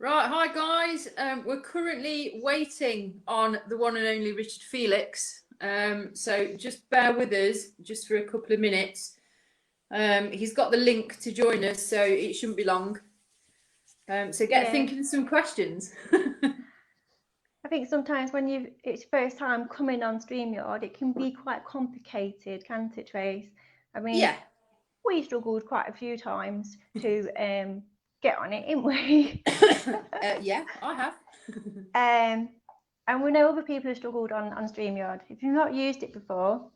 Right, hi guys. We're currently waiting on the one and only Richard Felix. So just bear with us just for a couple of minutes. He's got the link to join us, so it shouldn't be long. So get thinking of some questions. I think sometimes when it's first time coming on StreamYard, it can be quite complicated, can't it, Trace? I mean, Yeah. we struggled quite a few times to get on it, didn't we? Yeah, I have. And we know other people have struggled on StreamYard. If you've not used it before,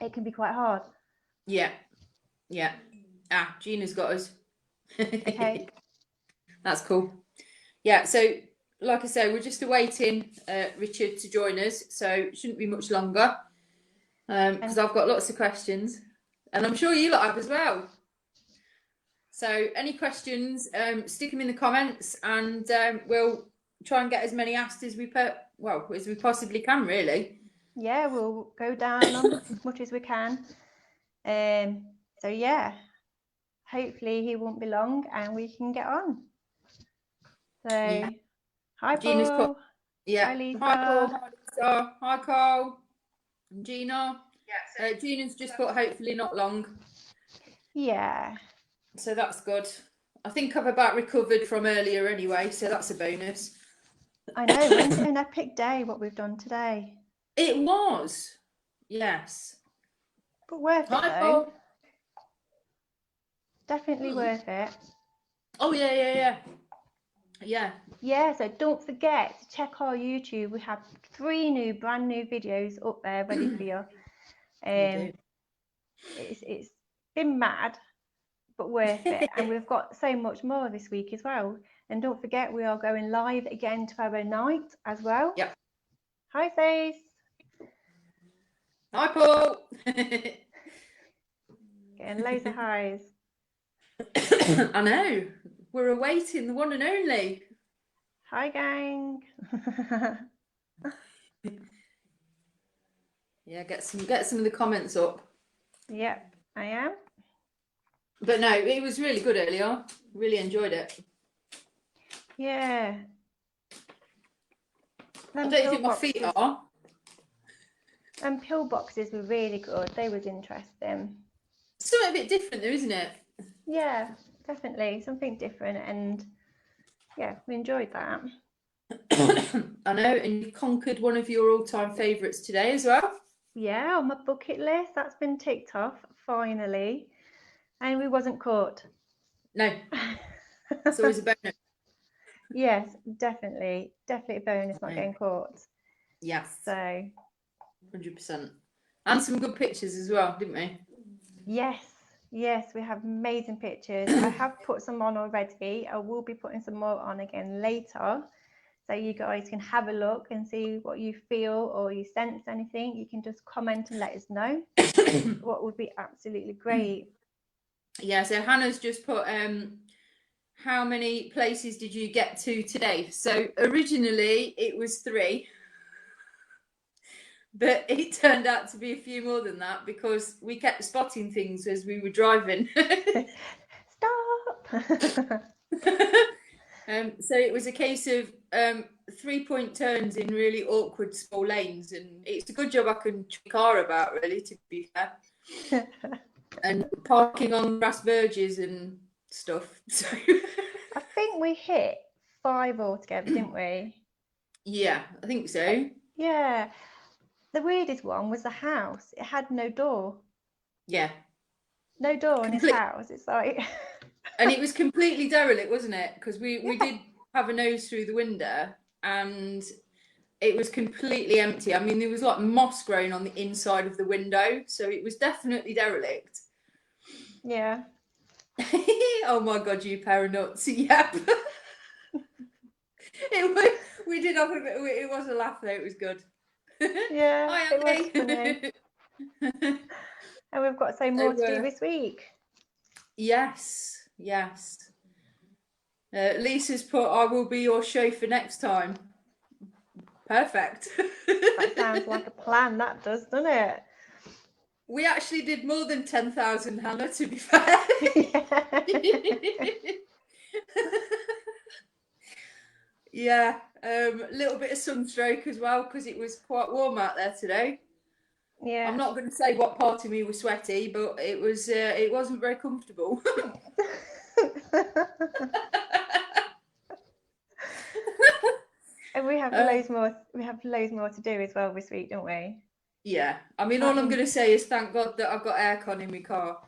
it can be quite hard. Yeah. Gina's got us. Okay. That's cool. Yeah, so like I say, we're just awaiting Richard to join us, so it shouldn't be much longer because I've got lots of questions, and I'm sure you lot have as well. So any questions, stick them in the comments, and we'll try and get as many asked as we possibly can, really. Yeah, we'll go down on as much as we can. So yeah, hopefully he won't be long and we can get on. So Yeah. hi Gina's Paul. Yeah. Hi Lisa. Hi Paul. Hi Lisa. Hi Carl. And Gina. Yeah. Gina's just put hopefully not long. Yeah. So that's good. I think I've about recovered from earlier anyway, so that's a bonus. I know, wasn't it an epic day what we've done today? It was. Yes. But worth it though. Paul. Definitely worth it. Oh yeah. Yeah, so don't forget to check our YouTube. We have 3 brand new videos up there ready for you. It's been mad, but worth it. And we've got so much more this week as well. And don't forget, we are going live again tomorrow night as well. Yep. Hi, Faith. Hi, Paul. Getting loads of highs. I know. We're awaiting the one and only. Hi, gang. Yeah, get some of the comments up. Yep, I am. But no, it was really good earlier. Really enjoyed it. Yeah. I don't think my feet are. And pillboxes were really good. They was interesting. Something a bit different though, isn't it? Yeah, definitely. Something different. And yeah, we enjoyed that. I know, and you conquered one of your all-time favourites today as well. Yeah, on my bucket list. That's been ticked off, finally. And we wasn't caught. No. It's always a bonus. Yes, definitely. Definitely a bonus not getting caught. Yes. So 100%. And some good pictures as well, didn't we? Yes, we have amazing pictures. I have put some on already. I will be putting some more on again later. So you guys can have a look and see what you feel or you sense anything. You can just comment and let us know. What would be absolutely great. Yeah, so Hannah's just put how many places did you get to today? So originally it was 3. But it turned out to be a few more than that because we kept spotting things as we were driving. Stop! So it was a case of 3-point turns in really awkward small lanes, and it's a good job I can car about, really, to be fair. And parking on grass verges and stuff. So I think we hit 5 altogether, didn't we? Yeah, I think so. Yeah. The weirdest one was the house. It had no door. Yeah. No door in his house. It's like and it was completely derelict, wasn't it? Because we did have a nose through the window and it was completely empty. I mean, there was like moss growing on the inside of the window, so it was definitely derelict. Yeah. Oh my god, you pair of nuts. Yep. We did have a bit. It was a laugh though. It was good. Yeah. Hi, it was funny. And we've got so more to do this week. Yes. Lisa's put, I will be your chauffeur next time. Perfect. That sounds like a plan, that does, doesn't it? We actually did more than 10,000, Hannah, to be fair. Yeah, a little bit of sunstroke as well because it was quite warm out there today. Yeah. I'm not going to say what part of me was sweaty, but it wasn't very comfortable. And we have Um, loads more. We have loads more to do as well this week, don't we? yeah, I mean, all I'm going to say is thank God that I've got aircon in my car.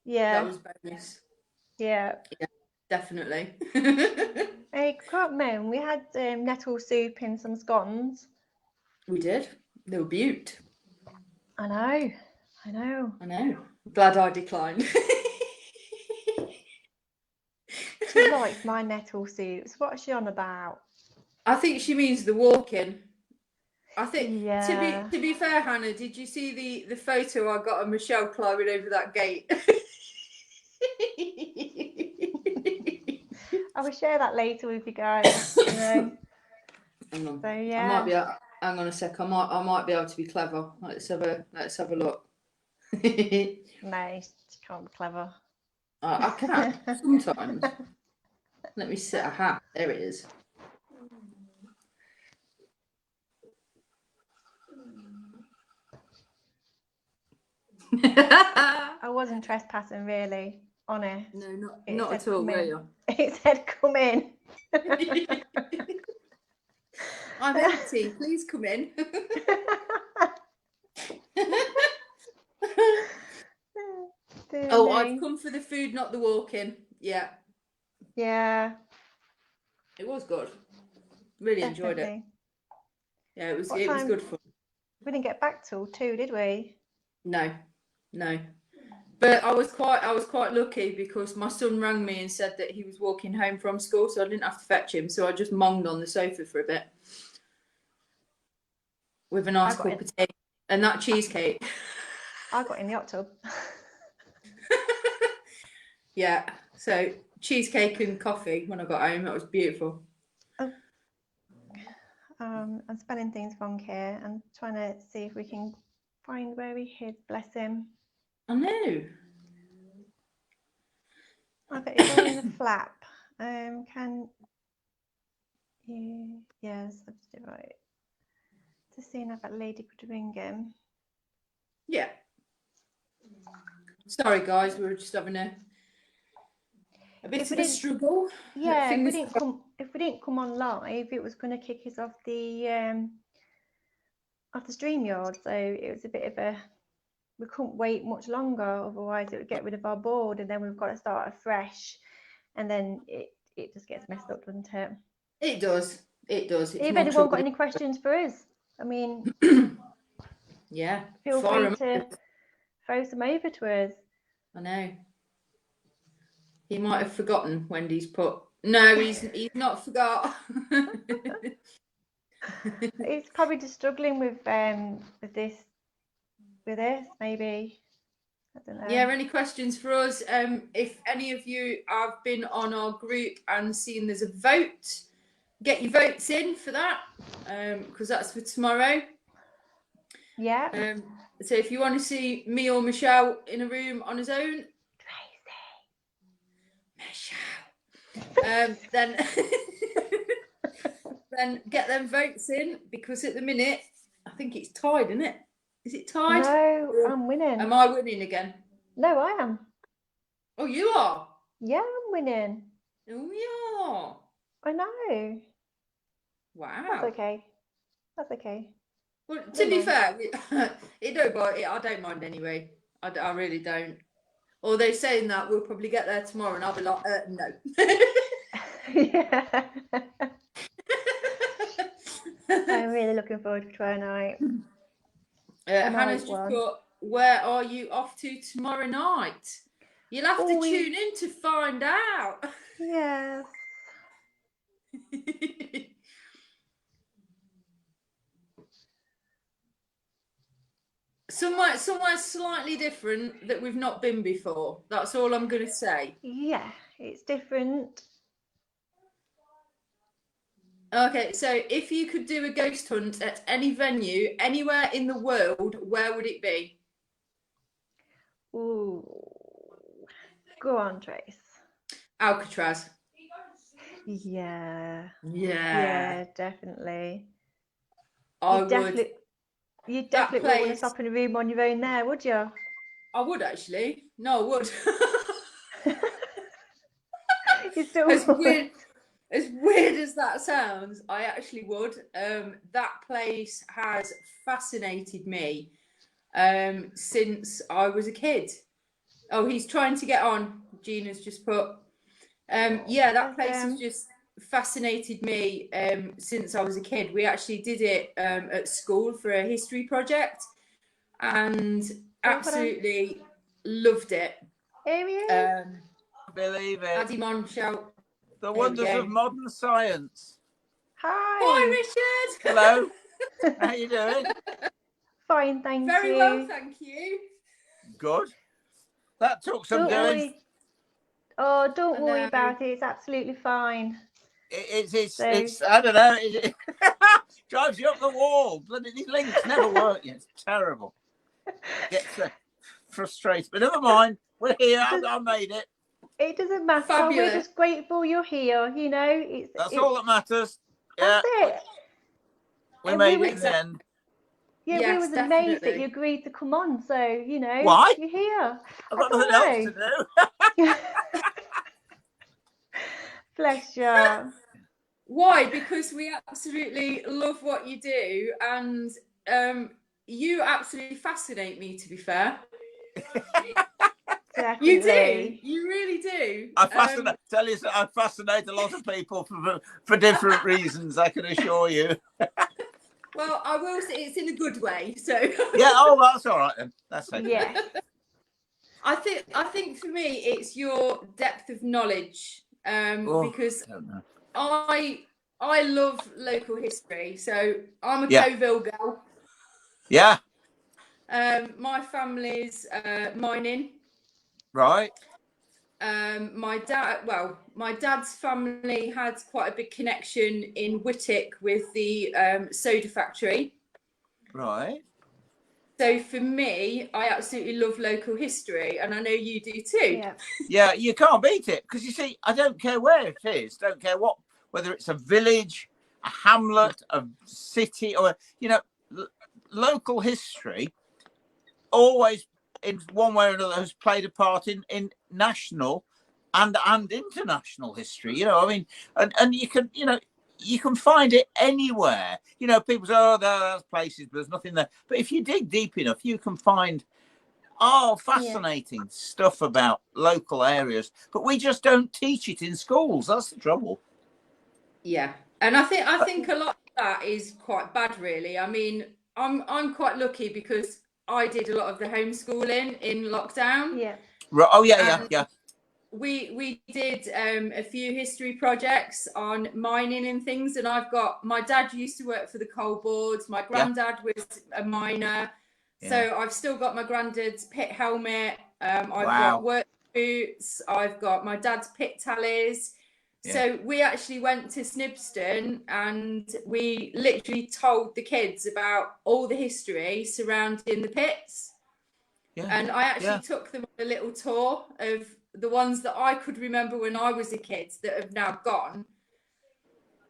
Yeah. That was bonus. Yeah. Yeah, definitely. Hey, can't moan. We had nettle soup and some scones. We did. They were beaut. I know. I know. I know. Glad I declined. She likes my nettle soups. What's she on about? I think she means the walk-in. I think Yeah. to be fair, Hannah, did you see the photo I got of Michelle climbing over that gate? I will share that later with you guys. You know. Hang on. So I yeah. might be. Hang on a sec. I might be able to be clever. Let's have a look. No, she can't be clever. I can sometimes. Let me sit. Aha, there it is. I wasn't trespassing, really. Honest. No, not at all. Were you? It said, "Come in." I'm empty. Please come in. Oh, I've come for the food, not the walk-in. Yeah. Yeah. It was good. Really enjoyed it. Yeah, it was good fun. We didn't get back till 2, did we? No. But I was quite lucky because my son rang me and said that he was walking home from school, so I didn't have to fetch him. So I just monged on the sofa for a bit with a nice cup of tea and that cheesecake. I got in the hot tub. Yeah, so cheesecake and coffee when I got home. That was beautiful. I'm spelling things wrong here. I'm trying to see if we can find where he hid. Bless him. I know. I bet he's all in the flap. Can you? Yes, that's right. Just seeing if that lady could ring him. Yeah. Sorry, guys, we were just having a bit of a struggle. Yeah, if we didn't come on live, it was going to kick us off the StreamYard. So it was a bit of a. We couldn't wait much longer, otherwise it would get rid of our board, and then we've got to start afresh, and then it just gets messed up, doesn't it? It does. It's if anyone got any questions for us, I mean, yeah, feel free to throw some over to us. I know. He might have forgotten Wendy's put. No, he's not forgot. He's probably just struggling with this maybe. I don't know. Yeah, any questions for us? If any of you have been on our group and seen there's a vote, get your votes in for that, because that's for tomorrow. Yeah. So if you want to see me or Michelle in a room on his own, Michelle, then then get them votes in, because at the minute I think it's tied, isn't it? Is it tied? No, I'm winning. Am I winning again? No, I am. Oh, you are? Yeah, I'm winning. Oh, you are. I know. Wow. That's okay. Well, to be fair, I don't mind anyway. I really don't. Although saying that, we'll probably get there tomorrow and I'll be like, no. Yeah. I'm really looking forward to tomorrow night. Hannah's just put, where are you off to tomorrow night? You'll have to tune in to find out. Yes. Somewhere slightly different that we've not been before. That's all I'm going to say. Yeah, it's different. Okay, so if you could do a ghost hunt at any venue, anywhere in the world, where would it be? Ooh. Go on, Trace. Alcatraz. Yeah. Yeah, Yeah, definitely. I You would. definitely you That definitely wouldn't want to place, stop in a room on your own there, would you? I would actually. No, I would. You still As would. weird as that sounds, I actually would. That place has fascinated me since I was a kid. Oh, he's trying to get on. Gina's just put. Yeah, that place has just fascinated me since I was a kid. We actually did it at school for a history project and absolutely loved it. Here he is. Believe it. Add him on, shout. The There we wonders go. of modern science. Hi, Hi. Richard. Hello. How you doing? Fine, thank Very you. well, thank you. Good. That took some Don't doing. worry. Oh, don't I worry know. about it. It's absolutely fine. So- It's I don't know. It drives you up the wall. Bloody these links never work. It's terrible. Gets frustrated. But never mind. We're here. I made it. It doesn't matter. Fabulous. We're just grateful you're here. You know, That's all that matters. Yeah, That's it. we And made we it in were- the end. Yeah, Yes, we was amazed that definitely. you agreed to come on. So you know, Why? you're here. I've got I nothing don't else to do. Bless you. Why? Because we absolutely love what you do, and you absolutely fascinate me. To be fair, Definitely. you do. You really do. I fascinate a lot of people for different reasons. I can assure you. Well, I will say it's in a good way. So Yeah. Oh, that's all right then. That's okay. Yeah. I think for me it's your depth of knowledge. Because I don't know. I love local history. So I'm a Yeah. Coville girl. Yeah. My family's mining. Right. My dad's family had quite a big connection in Whittick with the soda factory. Right. So for me, I absolutely love local history, and I know you do too. Yeah. Yeah, you can't beat it because you see, I don't care where it is, don't care whether it's a village, a hamlet, a city, or local history. Always, in one way or another, has played a part in national and international history. I mean, and you can you can find it anywhere. People say, "Oh, there's places, but there's nothing there." But if you dig deep enough, you can find fascinating stuff about local areas. But we just don't teach it in schools. That's the trouble. Yeah, and I think a lot of that is quite bad, really. I mean, I'm quite lucky because I did a lot of the homeschooling in lockdown. Yeah. Oh yeah. We did a few history projects on mining and things, and my dad used to work for the coal boards. My granddad was a miner, so I've still got my granddad's pit helmet. I've got work boots. I've got my dad's pit tallies. Yeah. So we actually went to Snibston and we literally told the kids about all the history surrounding the pits. Yeah. And I actually took them on a little tour of the ones that I could remember when I was a kid that have now gone.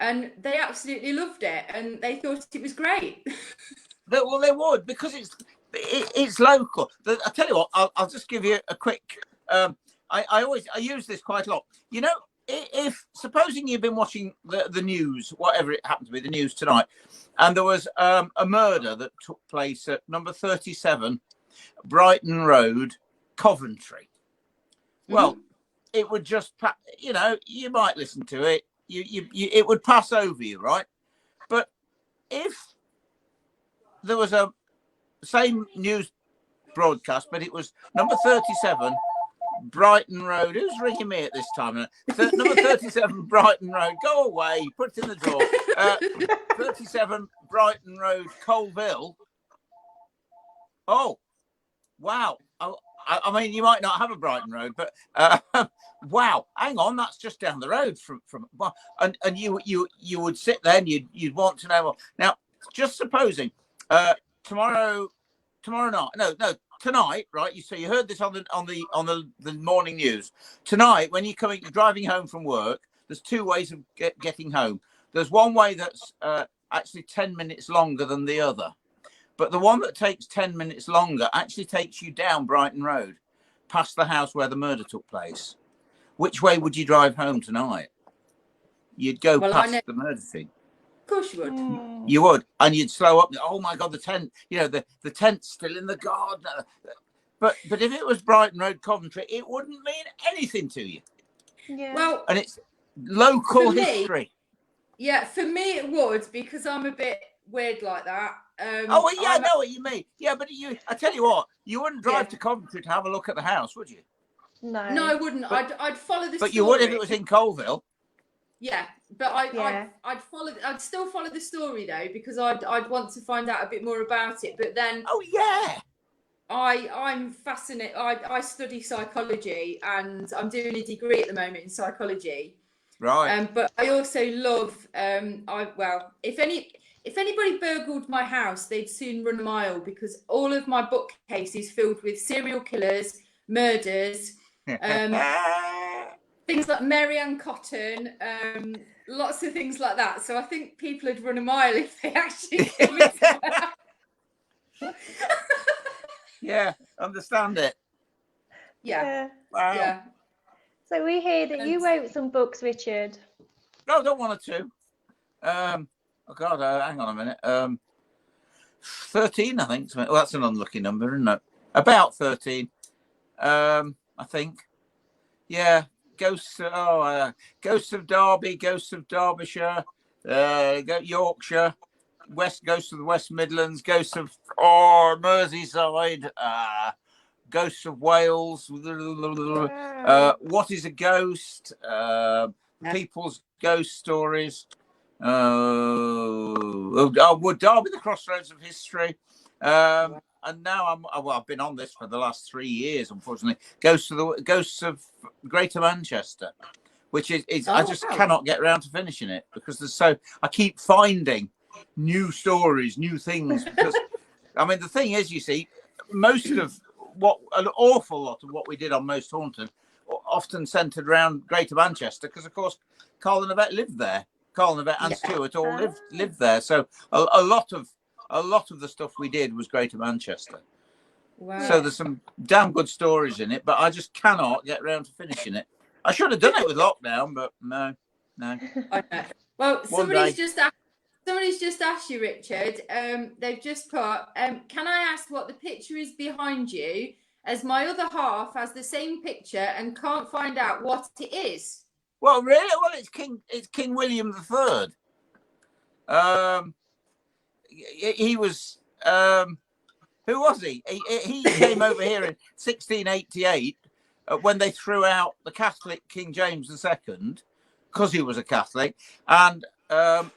And they absolutely loved it and they thought it was great. Well, they would, because it's local. I'll tell you what, I'll just give you a quick... I use this quite a lot. If supposing you've been watching the news, whatever it happened to be, the news tonight, and there was a murder that took place at number 37 Brighton Road, Coventry. Well, it would just, you might listen to it. It would pass over you, right? But if there was a same news broadcast, but it was number 37 Brighton Road. Who's ringing me at this time? Number 37 Brighton Road. Go away. Put it in the door. 37 Brighton Road, Colville. Oh, wow. I mean, you might not have a Brighton Road, but wow. Hang on, that's just down the road from and you would sit there and you'd want to know. Well, now, just supposing tomorrow night. No. Tonight, right? So you heard this on the morning news. Tonight, when you're driving home from work, there's two ways of getting home. There's one way that's actually 10 minutes longer than the other. But the one that takes 10 minutes longer actually takes you down Brighton Road, past the house where the murder took place. Which way would you drive home tonight? You'd go past the murder scene. Of course you would. You would. And you'd slow up. Oh, my God, the tent. You know, the tent's still in the garden. But if it was Brighton Road, Coventry, it wouldn't mean anything to you. Yeah. Well, and it's local history. Yeah, for me it would, because I'm a bit weird like that. I know what you mean. Yeah, but I tell you what, you wouldn't drive to Coventry to have a look at the house, would you? No, I wouldn't. I'd follow the story. But you would if it was in Colville. Yeah, but I'd still follow the story though, because I'd want to find out a bit more about it. But then, I'm fascinated. I study psychology, and I'm doing a degree at the moment in psychology. Right. But I also love. If anybody burgled my house, they'd soon run a mile, because all of my bookcase is filled with serial killers, murders, things like Mary Ann Cotton, lots of things like that. So I think people would run a mile if they actually came into my house. Yeah, understand it. Yeah. Wow. Yeah. So we hear that you wrote some books, Richard. No, I don't want to. Oh God, hang on a minute. 13, I think. Well, that's an unlucky number, isn't it? About 13. I think. Yeah. Ghosts of Derby, Ghosts of Derbyshire, Yorkshire, Ghosts of the West Midlands, Ghosts of Merseyside, Ghosts of Wales. What is a ghost? People's ghost stories. Would Derby the crossroads of history? And now I've been on this for the last 3 years, unfortunately. Ghosts of Greater Manchester, which is I just cannot get around to finishing it, because I keep finding new stories, new things. Because I mean, the thing is, you see, an awful lot of what we did on Most Haunted often centred around Greater Manchester, because of course Carl and Yvette lived there. Carl and Yvette and Stuart all lived there, so a lot of the stuff we did was Greater Manchester. Wow. So there's some damn good stories in it, but I just cannot get around to finishing it. I should have done it with lockdown, but no. Okay. Well, somebody's just asked you, Richard. They've just put, can I ask what the picture is behind you, as my other half has the same picture and can't find out what it is? Well, really? Well, it's King William III. He was who was he? He came over here in 1688 when they threw out the Catholic King James II, because he was a Catholic, and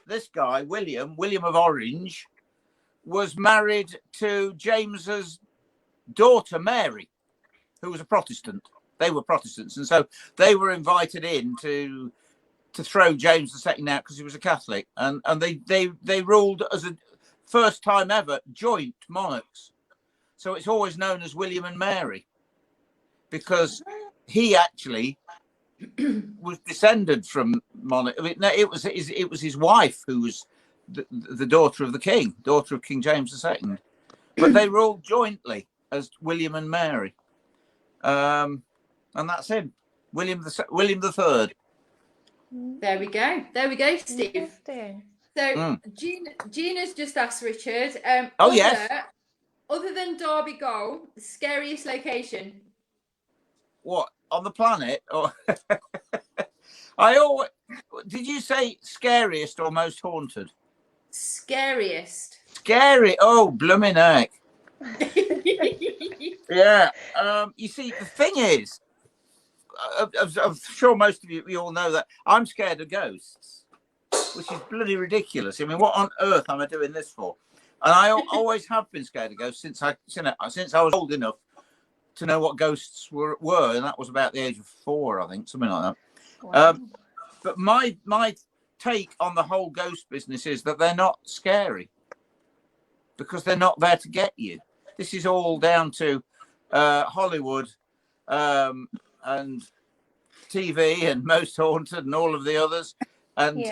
this guy William of Orange was married to James's daughter Mary, who was a Protestant. They were Protestants, and so they were invited in to throw James II out because he was a Catholic, and they ruled as a first time ever joint monarchs. So it's always known as William and Mary, because he actually was descended from monarch. I mean, no, it was his wife who was the daughter of the king, daughter of King James II, but they ruled jointly as William and Mary, and that's him, William III. There we go, Steve. So Gina's just asked Richard. Yes. Other than Derby Goal, the scariest location? What, on the planet? Or did you say scariest or most haunted? Scariest. Scary. Oh, blooming heck. Yeah. You see, the thing is, I'm sure most of you all know that I'm scared of ghosts, which is bloody ridiculous. I mean, what on earth am I doing this for? And I always have been scared of ghosts since I was old enough to know what ghosts were, and that was about the age of 4, I think, something like that. Wow. But my take on the whole ghost business is that they're not scary, because they're not there to get you. This is all down to Hollywood, and TV and Most Haunted and all of the others, and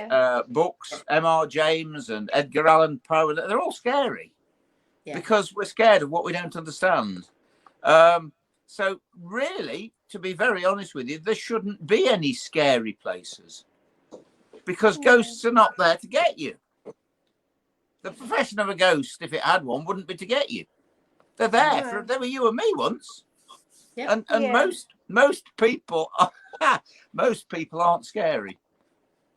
books, M.R. James and Edgar Allan Poe, they're all scary because we're scared of what we don't understand. So really, to be very honest with you, there shouldn't be any scary places because ghosts are not there to get you. The profession of a ghost, if it had one, wouldn't be to get you. They're there they were you and me once. And most people most people aren't scary.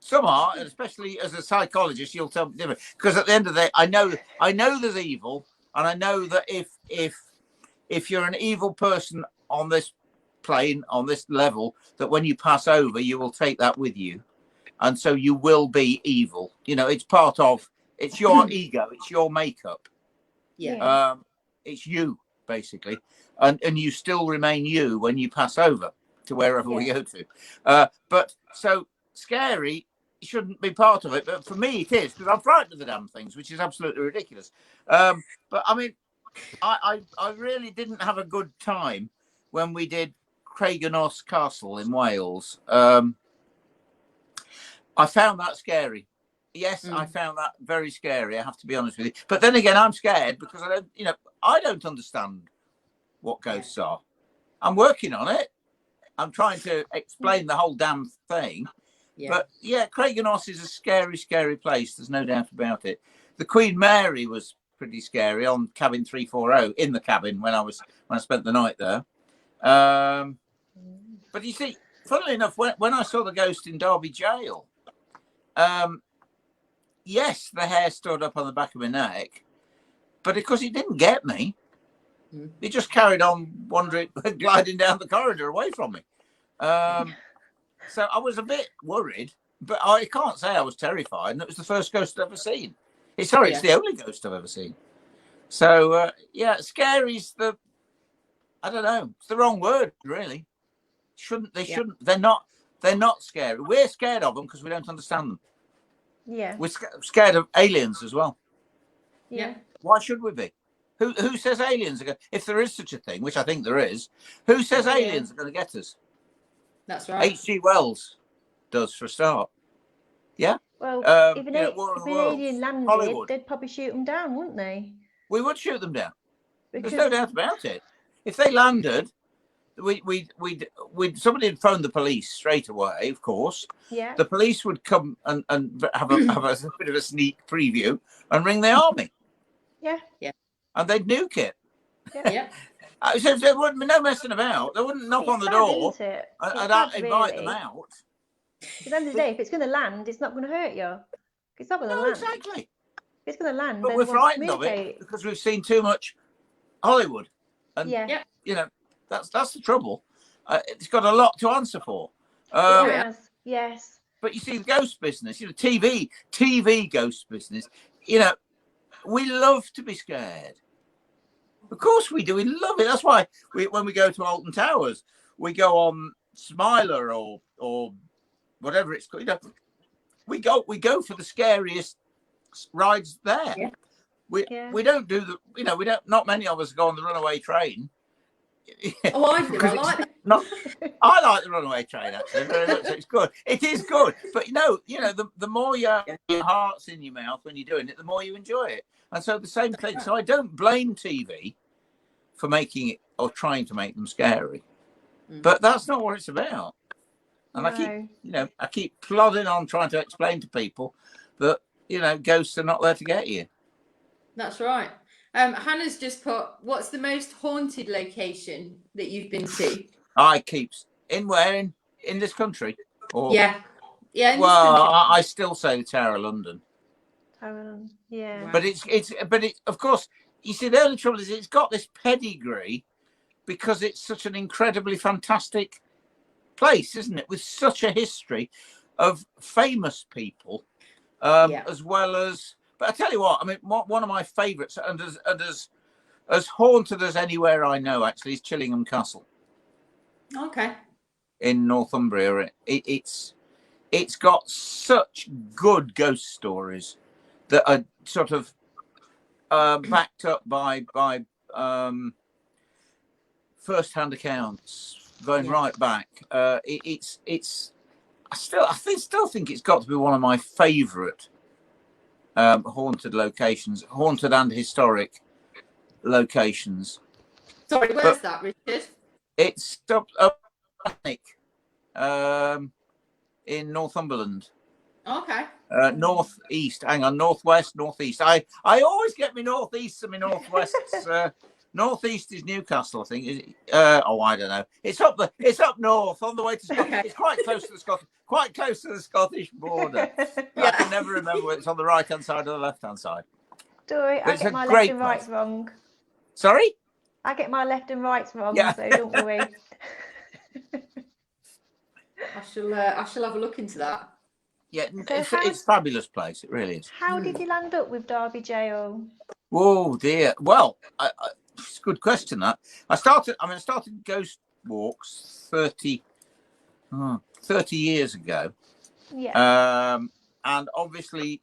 Some are, and especially as a psychologist, you'll tell me different. Because at the end of the day, I know there's evil, and I know that if you're an evil person on this plane, on this level, that when you pass over, you will take that with you, and so you will be evil. You know, it's part of. It's your ego. It's your makeup. It's you basically, and you still remain you when you pass over to wherever we go to. But so scary shouldn't be part of it, but for me it is, because I'm frightened of the damn things, which is absolutely ridiculous. But I mean, I really didn't have a good time when we did Chillingham Castle in Wales. I found that scary. Yes, I found that very scary, I have to be honest with you. But then again, I'm scared because I don't understand what ghosts are. I'm working on it. I'm trying to explain the whole damn thing. But Chillingham is a scary, scary place. There's no doubt about it. The Queen Mary was pretty scary on cabin 340 in the cabin when I spent the night there. But you see, funnily enough, when I saw the ghost in Derby Jail, yes, the hair stood up on the back of my neck, but because it didn't get me, it just carried on wandering, gliding down the corridor away from me. So I was a bit worried, but I can't say I was terrified. And it was the first ghost I've ever seen. It's the only ghost I've ever seen. So scary's I don't know. It's the wrong word, really. They shouldn't. They're not scary. We're scared of them because we don't understand them. Yeah. We're scared of aliens as well. Yeah. Why should we be? Who says aliens are going? If there is such a thing, which I think there is, who says aliens are going to get us? That's right. H.G. Wells does, for a start. Yeah. Well, if an alien landed, Hollywood, they'd probably shoot them down, wouldn't they? We would shoot them down. There's no doubt about it. If they landed, somebody would phone the police straight away. Of course. Yeah. The police would come and have a bit of a sneak preview and ring the army. Yeah. Yeah. And they'd nuke it. Yeah. So there wouldn't be no messing about. They wouldn't knock on the door and invite them out. At the end of the day, if it's going to land, it's not going to hurt you. It's not going to land. Exactly. If it's going to land, but we're frightened of it because we've seen too much Hollywood. And that's the trouble. It's got a lot to answer for. Yes. But you see, the ghost business, TV ghost business, we love to be scared. Of course we do. We love it. That's why when we go to Alton Towers, we go on Smiler or whatever it's called. We go for the scariest rides there. Yeah. We don't do not many of us go on the runaway train. Oh, I do. I like it. I like the runaway train, actually, very much. It's good. It is good. But the more your heart's in your mouth when you're doing it, the more you enjoy it. And so the same thing. So I don't blame TV for making it or trying to make them scary. But that's not what it's about. And I keep plodding on trying to explain to people that, ghosts are not there to get you. That's right. Hannah's just put, what's the most haunted location that you've been to? I keep in this country? Or, yeah. I still say the Tower of London. Tower of London, yeah. But it's of course, you see, the only trouble is it's got this pedigree because it's such an incredibly fantastic place, isn't it? With such a history of famous people, as well as. But I tell you what, I mean, one of my favourites, and as haunted as anywhere I know, actually, is Chillingham Castle. Okay. In Northumbria, it's got such good ghost stories that are sort of backed up by first-hand accounts, going right back. It's I still think it's got to be one of my favourite haunted locations, haunted and historic locations. Sorry, where's that, Richard? It's up Titanic, in Northumberland. Okay. Northeast. Hang on, northwest, northeast. I always get me northeast and me northwests. Northeast is Newcastle, I think. Is it? I don't know. It's up north on the way to Scotland. Okay. It's quite close to the Scottish border. Yeah. I can never remember whether it's on the right hand side or the left hand side. Dory, I It's get a my great left and right place. wrong. Sorry? I get my left and right wrong, Yeah. so don't worry. I shall have a look into that. Yeah, So it's a fabulous place. It really is. How did you land up with Derby Jail? Oh dear. Well, it's a good question. That I started ghost walks 30 years ago. Yeah. And obviously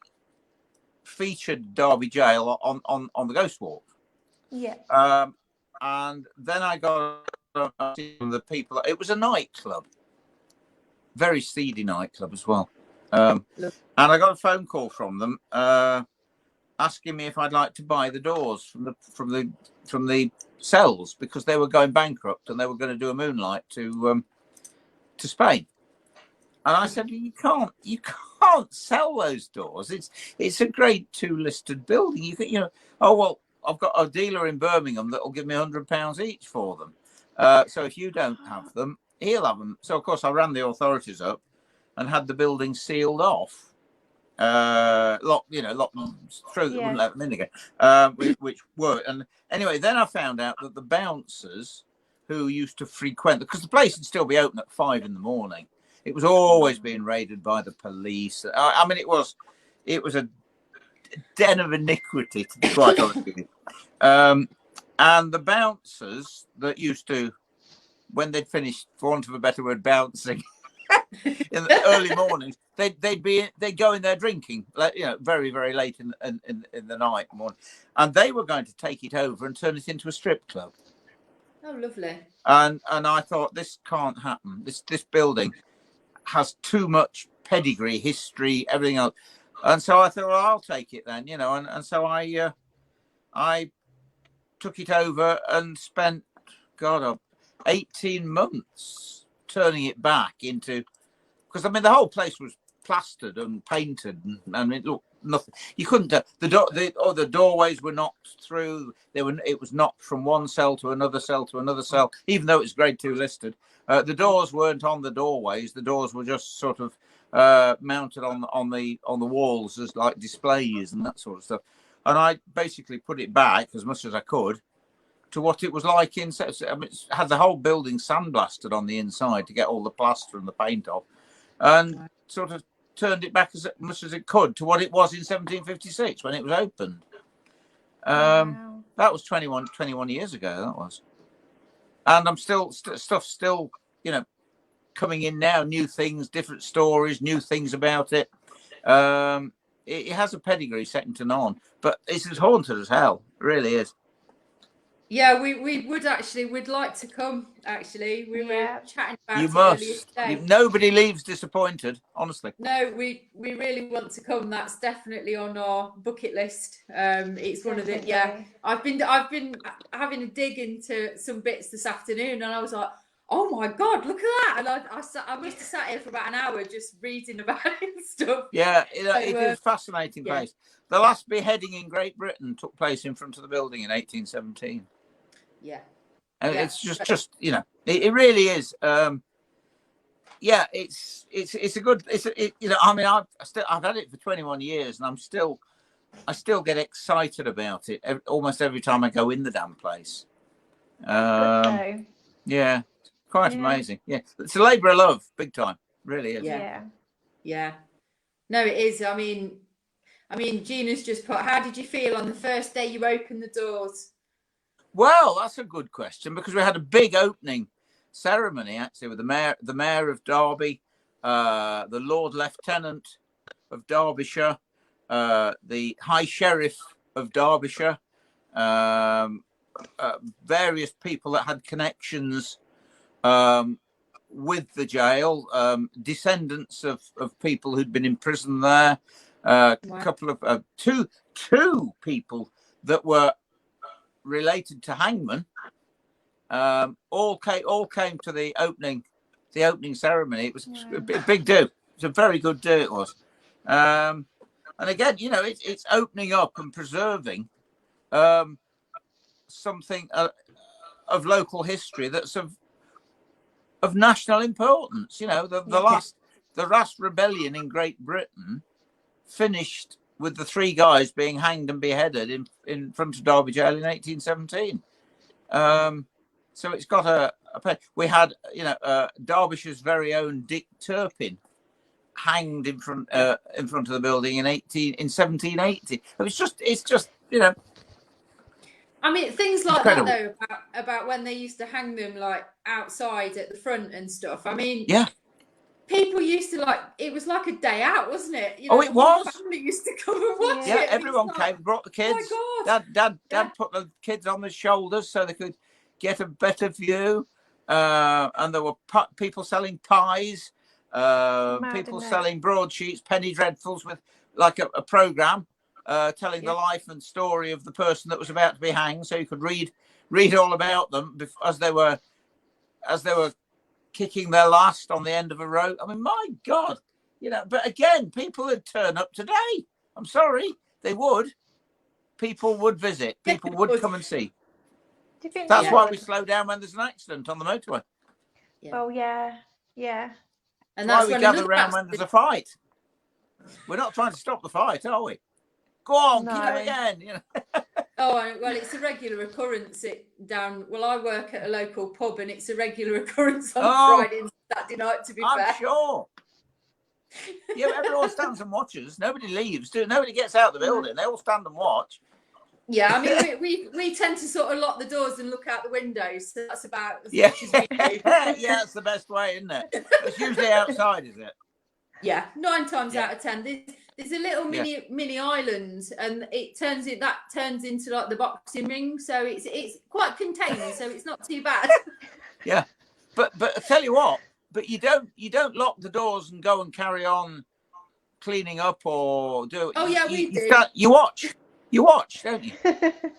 featured Derby Jail on the ghost walk. Yeah. And then I got the people. It was a nightclub, very seedy nightclub as well. And I got a phone call from them asking me if I'd like to buy the doors from the cells, because they were going bankrupt and they were going to do a moonlight to Spain. And I said, you can't sell those doors. It's a grade 2 listed building. You know. Oh well, I've got a dealer in Birmingham that will give me £100 each for them. So if you don't have them, he'll have them. So of course I ran the authorities up and had the building sealed off, locked them through. Yeah. Wouldn't let them in again, which worked. And anyway, then I found out that the bouncers who used to frequent, because the place would still be open at 5 a.m. It was always being raided by the police. I mean, it was a den of iniquity, to be quite honest with you. And the bouncers that used to, when they'd finished, for want of a better word, bouncing in the early mornings, they'd go in there drinking, very, very late in the night morning, and they were going to take it over and turn it into a strip club. Oh, lovely. And I thought, this can't happen. This building has too much pedigree, history, everything else. And so I thought, well, I'll take it then, and so I took it over and spent 18 months turning it back into, because I mean the whole place was plastered and painted, and it looked nothing. You couldn't the doorways were knocked through. It was knocked from one cell to another cell to another cell, even though it's grade 2 listed. The doors weren't on the doorways. The doors were just sort of mounted on the walls as like displays and that sort of stuff. And I basically put it back as much as I could to what it was like inside. I mean, it had the whole building sandblasted on the inside to get all the plaster and the paint off, and sort of turned it back as much as it could to what it was in 1756 when it was opened. Wow. That was 21 years ago. That was, and I'm still coming in now. New things, different stories, new things about it. It has a pedigree second to none, but it's as haunted as hell. It really is. Yeah, we'd like to come, actually. We were chatting about You it must. earlier today. Nobody leaves disappointed, honestly. No, we really want to come. That's definitely on our bucket list. It's one of the I've been having a dig into some bits this afternoon, and I was like, oh my God, look at that! And I must have sat here for about an hour just reading about it and stuff. Yeah, it is a fascinating place. The last beheading in Great Britain took place in front of the building in 1817. Yeah. And it's just it really is. It's a good. I mean, I've had it for 21 years, and I still get excited about it almost every time I go in the damn place. Yeah, quite amazing. Yeah, it's a labour of love, big time. Really is. Yeah. No, it is. I mean, Gina's just put. How did you feel on the first day you opened the doors? Well, that's a good question, because we had a big opening ceremony actually with the mayor of Derby, the Lord Lieutenant of Derbyshire, the High Sheriff of Derbyshire, various people that had connections with the jail, descendants of people who'd been in prison there, a couple of two people that were related to hangmen, all came to the opening ceremony. It was a big do. It was a very good do. It was, and again, it's opening up and preserving something of local history that's of national importance. The last rebellion in Great Britain finished with the 3 guys being hanged and beheaded in front of Derby Jail in 1817. So it's got we had Derbyshire's very own Dick Turpin hanged in front of the building in 1780. It's just I mean, things like incredible. that though, about when they used to hang them like outside at the front and stuff. I mean, yeah, people used to it was like a day out, wasn't it? Oh, it was. The family used to come and watch it. Yeah, everyone came, brought the kids. Oh my God. Dad put the kids on the shoulders so they could get a better view. And there were people selling pies, people selling broadsheets, penny dreadfuls with like a programme telling the life and story of the person that was about to be hanged, so you could read all about them as they were kicking their last on the end of a rope. I mean, my God, but again, people would turn up today. I'm sorry, they would. People would visit. People would come and see. That's why we slow down when there's an accident on the motorway. Yeah. Oh, yeah. And that's why we gather around when there's a fight. We're not trying to stop the fight, are we? Go on, no. Give it again. Oh, well, it's a regular occurrence I work at a local pub, and it's a regular occurrence on Friday and Saturday night, to be fair. I'm sure. Yeah, everyone stands and watches. Nobody leaves. Nobody gets out of the building. They all stand and watch. Yeah, I mean, we tend to sort of lock the doors and look out the windows. So that's about as much as we do. Yeah, that's the best way, isn't it? It's usually outside, is it? Yeah, 9 times out of 10. There's a little mini island, and it turns into like the boxing ring, so it's quite contained, so it's not too bad. Yeah, but I tell you what, but you don't lock the doors and go and carry on cleaning up or do. Oh yeah, we do. You watch. You watch, don't you?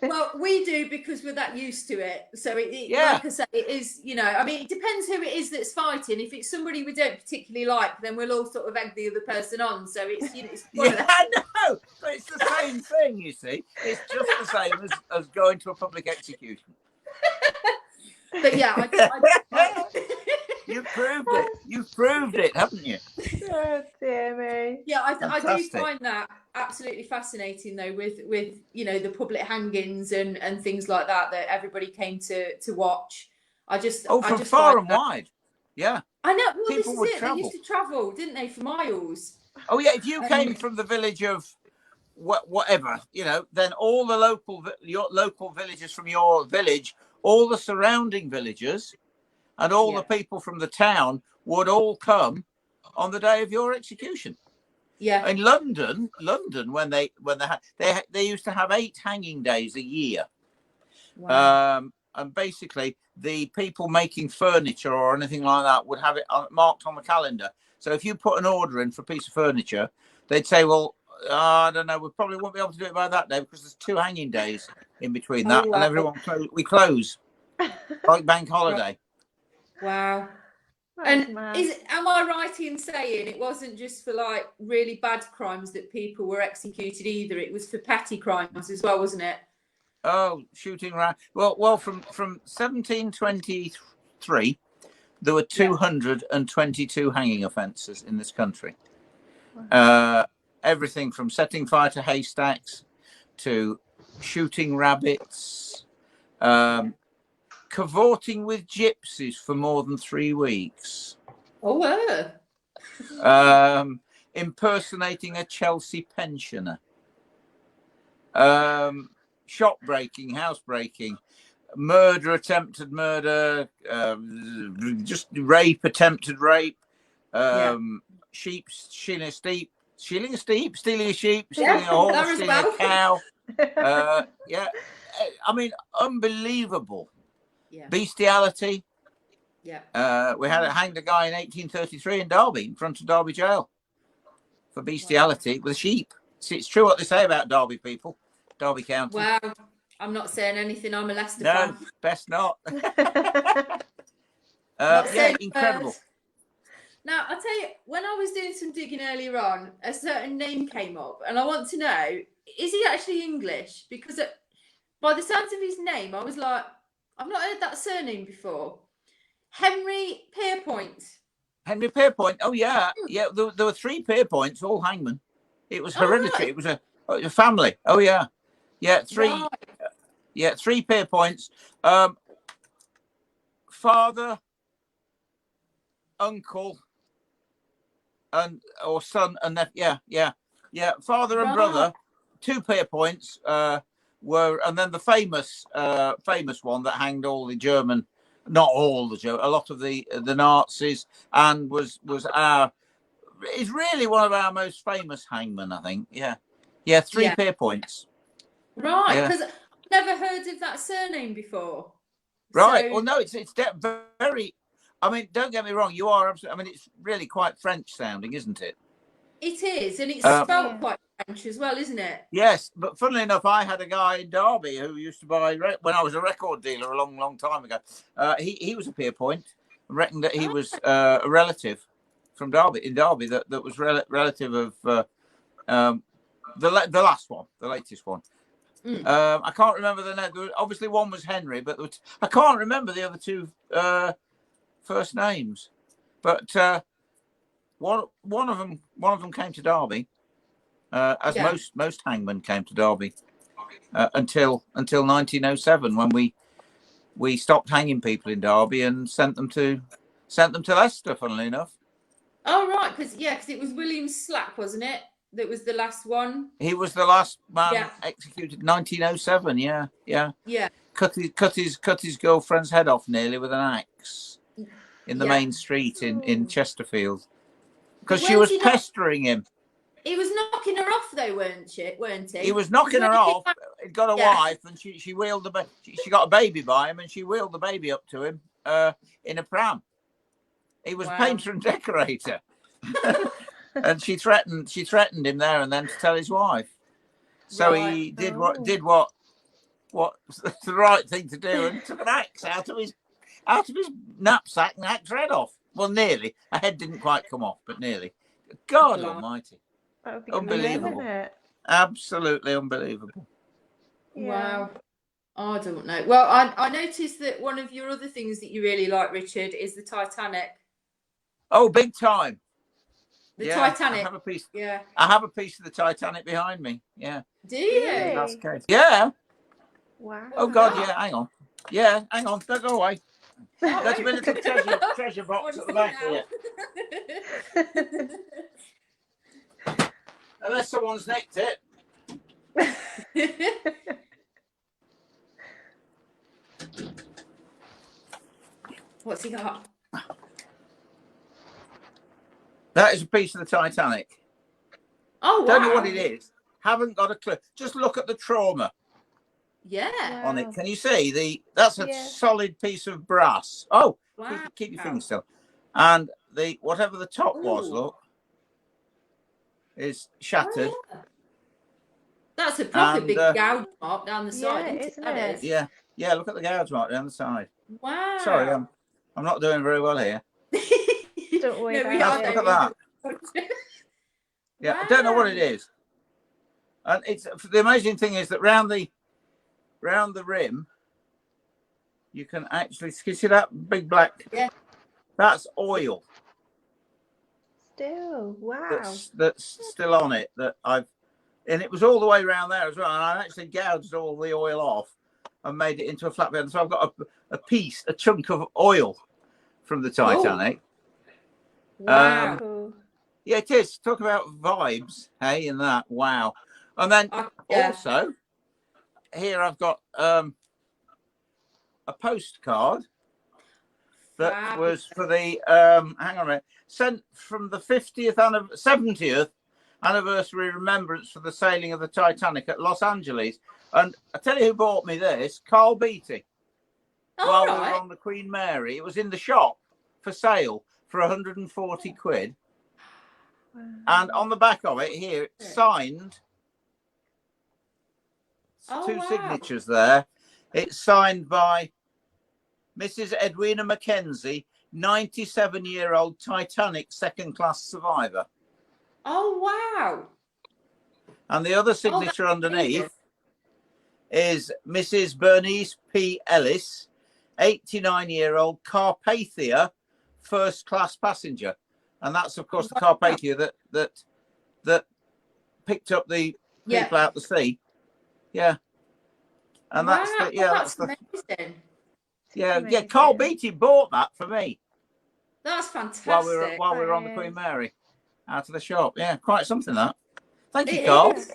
Well, we do because we're that used to it. So like I say, it is, I mean, it depends who it is that's fighting. If it's somebody we don't particularly like, then we'll all sort of egg the other person on. So it's, it's I know, but it's the same thing, you see. It's just the same as going to a public execution. But yeah, You've proved it, haven't you? Oh, dear me. Yeah, I do find that absolutely fascinating, though, with the public hangings and things like that everybody came to watch. From far and wide. Yeah. I know. Well, People this would is it. travel. They used to travel, didn't they, for miles? Oh yeah, if you came from the village of whatever, then all the local villagers from your village, all the surrounding villagers, and all the people from the town would all come on the day of your execution. Yeah. In London, when they used to have 8 hanging days a year. Wow. And basically the people making furniture or anything like that would have it marked on the calendar. So if you put an order in for a piece of furniture, they'd say, well, I don't know, we probably won't be able to do it by that day because there's 2 hanging days in between that. Wow. And we close like bank holiday. Wow. And am I right in saying it wasn't just for like really bad crimes that people were executed either? It was for petty crimes as well, wasn't it? Oh, shooting around. Well, from 1723, there were 222 hanging offences in this country. Everything from setting fire to haystacks to shooting rabbits, cavorting with gypsies for more than 3 weeks. Oh, impersonating a Chelsea pensioner. Shop breaking, house breaking, murder, attempted murder, just rape, attempted rape, stealing a sheep, stealing a horse, stealing a cow. I mean, unbelievable. Bestiality. Yeah. We had hanged a guy in 1833 in Derby, in front of Derby Jail, for bestiality with a sheep. See, it's true what they say about Derby people, Derby County. Well, I'm not saying anything. I'm a Leicester No, fan. best not. Not Yeah, saying incredible. words. Now, I'll tell you, when I was doing some digging earlier on, a certain name came up, and I want to know, is he actually English? Because by the sounds of his name, I was like, I've not heard that surname before. Henry Pierpoint. Henry Pierpoint. Oh yeah, yeah. There were 3 Pierpoints, all hangmen. It was hereditary. Right. It was a family. Oh yeah, yeah. 3. Right. Yeah, 3 Pierpoints. Father, uncle, or son and nephew. Yeah. Father and brother. 2 Pierpoints were, and then the famous one that hanged all the German. Not all the German, a lot of the Nazis, and was is really one of our most famous hangmen, I think. Yeah, 3 Pierpoints. Right, because I've never heard of that surname before. Right. So, Well, no, it's very. I mean, don't get me wrong. You are absolutely. I mean, it's really quite French sounding, isn't it? it is, and it's spelled quite French as well, isn't it? Yes, but funnily enough, I had a guy in Derby who used to buy when I was a record dealer a long time ago. He was a Pierpoint. I reckoned that he was a relative from Derby that was relative of the last one, the latest one. I can't remember the name. Obviously, one was Henry, but I can't remember the other 2 first names. But one of them came to Derby, as most hangmen came to Derby until 1907, when we stopped hanging people in Derby and sent them to Leicester. Funnily enough. Oh right, because it was William Slack, wasn't it? That was the last one. He was the last man executed 1907. Yeah. Cut his girlfriend's head off nearly with an axe in the main street in Chesterfield, because she was pestering him. He was knocking her off though, weren't he? He was knocking her off. He'd got a wife, and she wheeled she got a baby by him, and she wheeled the baby up to him in a pram. He was painter and decorator. And she threatened him there and then to tell his wife. So he did what's the right thing to do, and took an axe out of his knapsack and hacked her head off. Well, nearly. Her head didn't quite come off, but nearly. God Almighty! Unbelievable! Absolutely unbelievable. Wow. I don't know. Well, I noticed that one of your other things that you really like, Richard, is the Titanic. Oh, big time. The Titanic. I have a piece. Yeah. I have a piece of the Titanic behind me. Yeah. Do you? Yeah. Wow. Oh God, yeah. Hang on. Yeah, hang on. Don't go away. There's a little treasure box at the back here. Unless someone's nicked it. What's he got? That is a piece of the Titanic. Oh, wow. Don't know what it is. Haven't got a clue. Just look at the trauma. Yeah. On it. Can you see that's a solid piece of brass. Oh, wow. Keep your fingers still. And whatever the top was, look, is shattered. Oh, yeah. That's a proper big gouge mark down the side, isn't it? Yeah. Look at the gouge mark down the side. Wow. Sorry, I'm not doing very well here. Don't worry Look at that. Yeah, wow. I don't know what it is. And the amazing thing is that round the rim, you can actually see that big black. Yeah. That's oil. Still, wow. That's still on it. And it was all the way around there as well. And I actually gouged all the oil off and made it into a flatbed. And so I've got a chunk of oil from the Titanic. Wow. Yeah, it is. Talk about vibes, hey, and that. Wow. And then also, here I've got a postcard that was for the hang on a minute, sent from the 70th anniversary remembrance for the sailing of the Titanic at Los Angeles. And I tell you who bought me this, Carl Beatty. while we right. were on the Queen Mary. It was in the shop for sale for 140 quid. And on the back of it here, it's signed. Two signatures there. It's signed by Mrs. Edwina Mackenzie, 97-year-old Titanic second-class survivor. Oh, wow. And the other signature underneath is Mrs. Bernice P. Ellis, 89-year-old Carpathia first-class passenger. And that's, of course, the Carpathia that picked up the people out the sea. Yeah. And that's the, that's amazing. Yeah, Carl Beattie bought that for me. That's fantastic. While we were on the Queen Mary, out of the shop. Yeah, quite something that. Thank you, It Carl. is.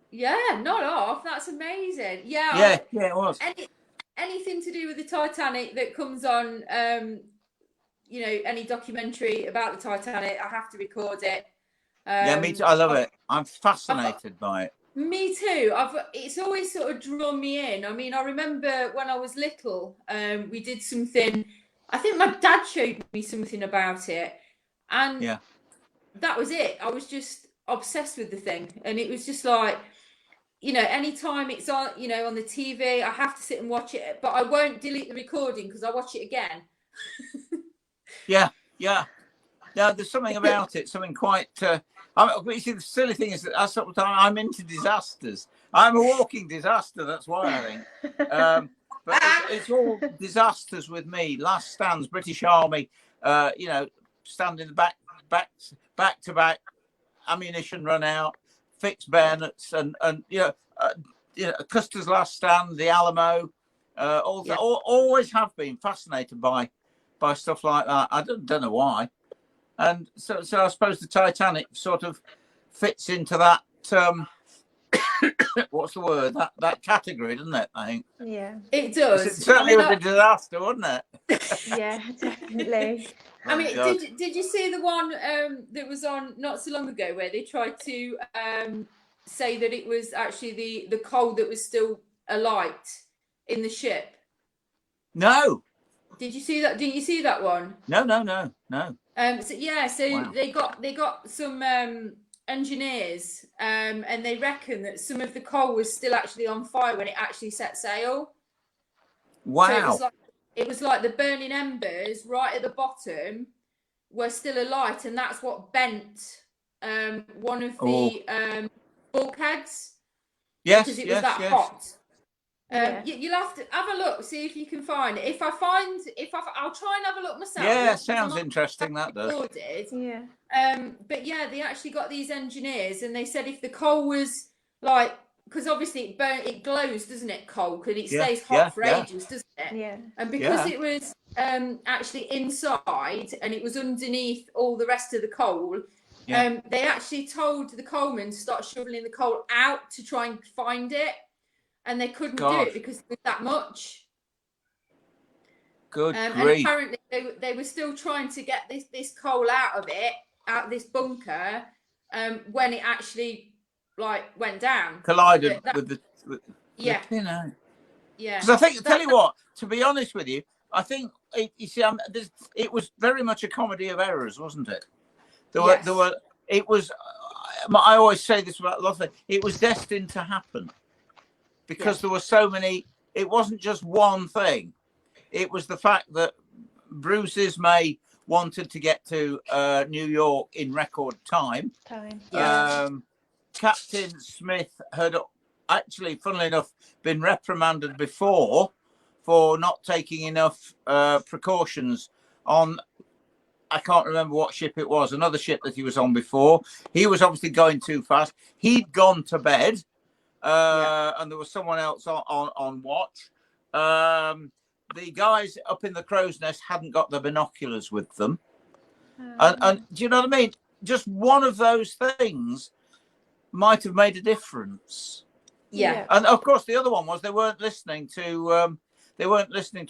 Yeah, not off. That's amazing. Yeah, it was. Anything to do with the Titanic that comes on, any documentary about the Titanic, I have to record it. Yeah, me too. I love it. I'm fascinated by it. Me too. It's always sort of drawn me in. I mean, I remember when I was little, we did something. I think my dad showed me something about it, and that was it. I was just obsessed with the thing, and it was just like, anytime it's on, on the TV, I have to sit and watch it. But I won't delete the recording because I watch it again. Yeah. There's something about it. Something quite. You see, the silly thing is that at some time I'm into disasters. I'm a walking disaster. That's why I think. But it's all disasters with me. Last stands, British Army. Standing back to back, ammunition run out, fixed bayonets, and Custer's Last Stand, the Alamo. Always have been fascinated by stuff like that. I don't know why. And so I suppose the Titanic sort of fits into that. What's the word? That category, doesn't it? I think. Yeah, it does. It certainly was a disaster, wasn't it? Yeah, definitely. I mean, did you see the one that was on not so long ago where they tried to say that it was actually the coal that was still alight in the ship? No. Did you see that? Did you see that one? No. So they got some engineers, and they reckon that some of the coal was still actually on fire when it actually set sail. Wow. So it was like the burning embers right at the bottom were still alight, and that's what bent one of the bulkheads. Yes, because it was that hot. You'll have to have a look, see if you can find it. I'll try and have a look myself. Yeah, sounds interesting. That does. Yeah. But they actually got these engineers, and they said if the coal was like, because obviously it glows, doesn't it? Coal, because it stays hot for ages, doesn't it? Yeah. And because it was actually inside and it was underneath all the rest of the coal, they actually told the coalmen to start shoveling the coal out to try and find it. And they couldn't do it because it was that much. Good and grief. Apparently they were still trying to get this coal out of this bunker, when it actually went down. Collided with the yeah. Yeah. Because I think, tell you what, to be honest with you, I think it was very much a comedy of errors, wasn't it? It was. I always say this about a lot of things. It was destined to happen. Because there were so many, it wasn't just one thing. It was the fact that Bruce Ismay wanted to get to New York in record time. Captain Smith had actually, funnily enough, been reprimanded before for not taking enough precautions on, I can't remember what ship it was, another ship that he was on before. He was obviously going too fast. He'd gone to bed. And there was someone else on watch. The guys up in the crow's nest hadn't got the binoculars with them. And do you know what I mean? Just one of those things might have made a difference. Yeah. And of course, the other one was they weren't listening to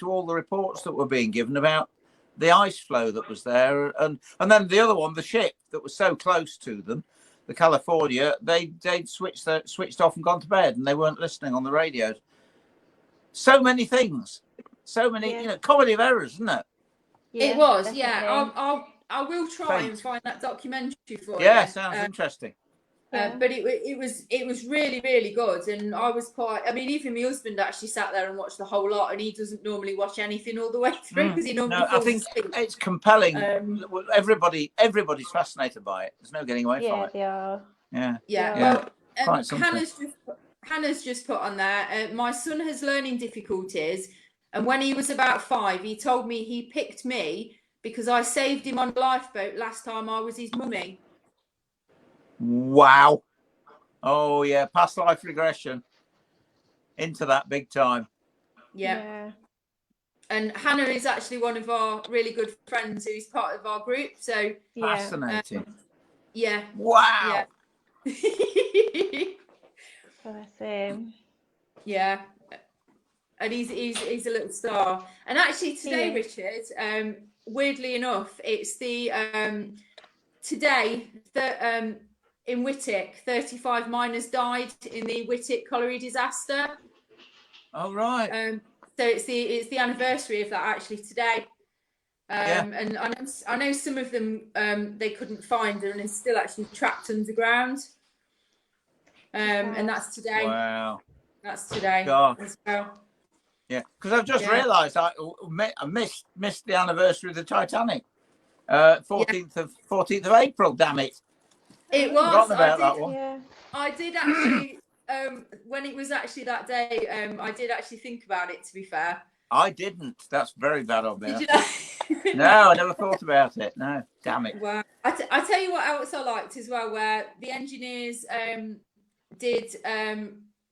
all the reports that were being given about the ice flow that was there. And then the other one, the ship that was so close to them, the California, they'd switched off and gone to bed, and they weren't listening on the radios. So many things. so many, comedy of errors, isn't it? It was, definitely. yeah. I will try and Fate. find that documentary for you. Yeah, sounds interesting. But it was really, really good, and I was quite. I mean, even my husband actually sat there and watched the whole lot, and he doesn't normally watch anything all the way through because he normally No, I falls think asleep. it's compelling. Everybody's fascinated by it. There's no getting away from it. They are. Yeah. Yeah. Yeah. Well, Quite something. Hannah's just put on there. My son has learning difficulties, and when he was about 5, he told me he picked me because I saved him on a lifeboat last time I was his mummy. Wow. Oh yeah, past life regression into that big time. Yeah. And Hannah is actually one of our really good friends who's part of our group. So fascinating. Yeah. Wow. Yeah. Bless him. Yeah. And he's a little star. And actually today, Richard, weirdly enough, it's the today that in Whittick, 35 miners died in the Whittick colliery disaster. Oh right. So it's the anniversary of that actually today. And I know some of them they couldn't find and are still actually trapped underground. And that's today. Wow. That's today God. as well. Yeah, because I've just realised I missed the anniversary of the Titanic. 14th of April. Damn it! It was. Forgotten about that one. Yeah. I did actually. When it was actually that day, I did actually think about it. To be fair, I didn't. That's very bad of me. did you know? No, I never thought about it. No, damn it. Well, I tell you what else I liked as well, where the engineers did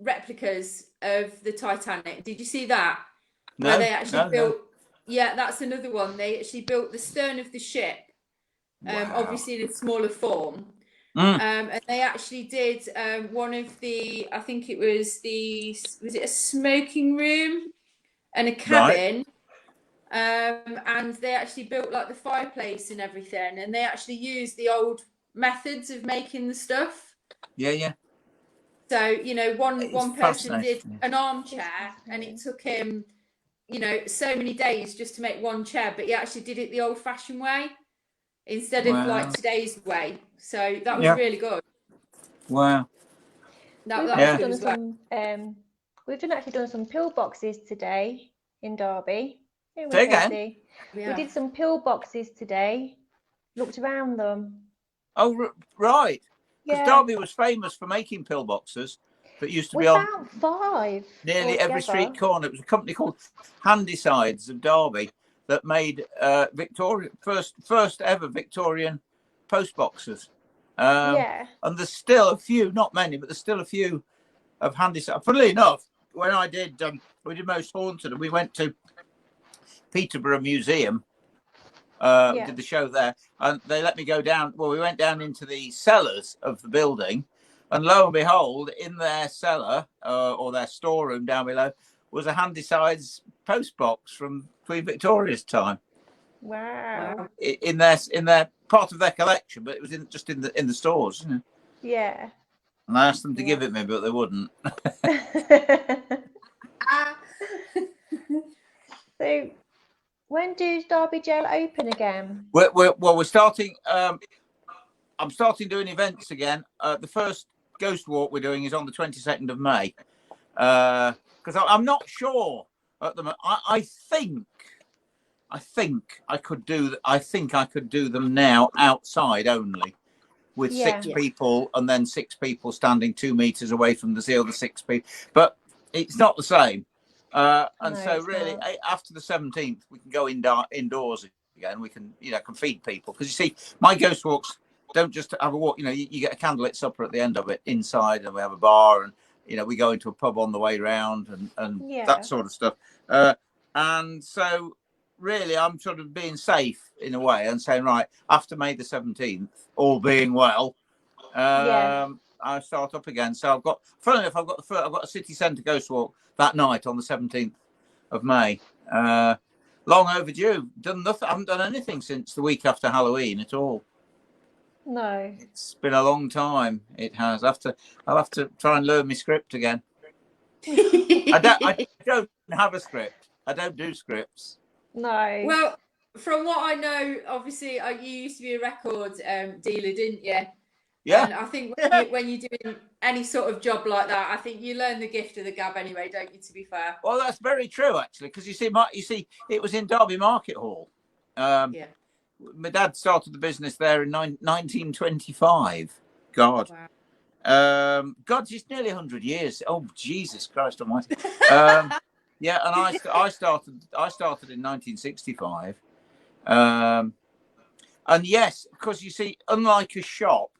replicas of the Titanic. Did you see that? No, where they actually built. No. Yeah, that's another one. They actually built the stern of the ship, Wow. obviously in a smaller form. And they actually did one of the, I think it was it a smoking room and a cabin? Right. And they actually built like the fireplace and everything. And they actually used the old methods of making the stuff. Yeah. So, one person did an armchair and it took him, so many days just to make one chair, but he actually did it the old fashioned way instead of like today's way. So that was really good. Wow. We've actually done some pillboxes today in Derby. Say again. We did some pillboxes today. Looked around them. Oh, right. Because Derby was famous for making pillboxes that used to be on about 5 nearly every street corner. It was a company called Handysides of Derby that made first ever Victorian post boxes. And there's still a few, not many, but there's still a few of Handysides. Funnily enough, when I did, we did Most Haunted, and we went to Peterborough Museum. Did the show there, and they let me go down. Well, we went down into the cellars of the building, and lo and behold, in their cellar or their storeroom down below was a Handysides post box from Queen Victoria's time. Wow! In their part of their collection, but it was just in the stores. Yeah. And I asked them to give it me, but they wouldn't. So, when does Derby Jail open again? We're starting. I'm starting doing events again. The first ghost walk we're doing is on the 22nd of May. Because I'm not sure at the moment. I think I could do. I think I could do them now outside only, with 6 people, and then 6 people standing 2 meters away from the other 6 people. But it's not the same. And so really after the 17th we can go indoors again. We can can feed people, because you see my ghost walks don't just have a walk. You get a candlelit supper at the end of it inside, and we have a bar, and we go into a pub on the way round, and that sort of stuff. And so really I'm sort of being safe in a way and saying, right, after May the 17th, all being well, I start up again. So I've got a city centre ghost walk that night on the 17th of May. Long overdue. Done nothing. I haven't done anything since the week after Halloween at all. No. It's been a long time. It has. I'll have to try and learn my script again. I don't have a script. I don't do scripts. No. Well, from what I know, obviously, you used to be a record dealer, didn't you? Yeah. And I think when you're doing any sort of job like that, I think you learn the gift of the gab anyway, don't you? To be fair. Well, that's very true, actually, because you see, it was in Derby Market Hall. Yeah. My dad started the business there in 1925. God. Wow. God, it's nearly 100 years. Oh, Jesus Christ Almighty. Yeah, and I started in 1965. And yes, because you see, unlike a shop,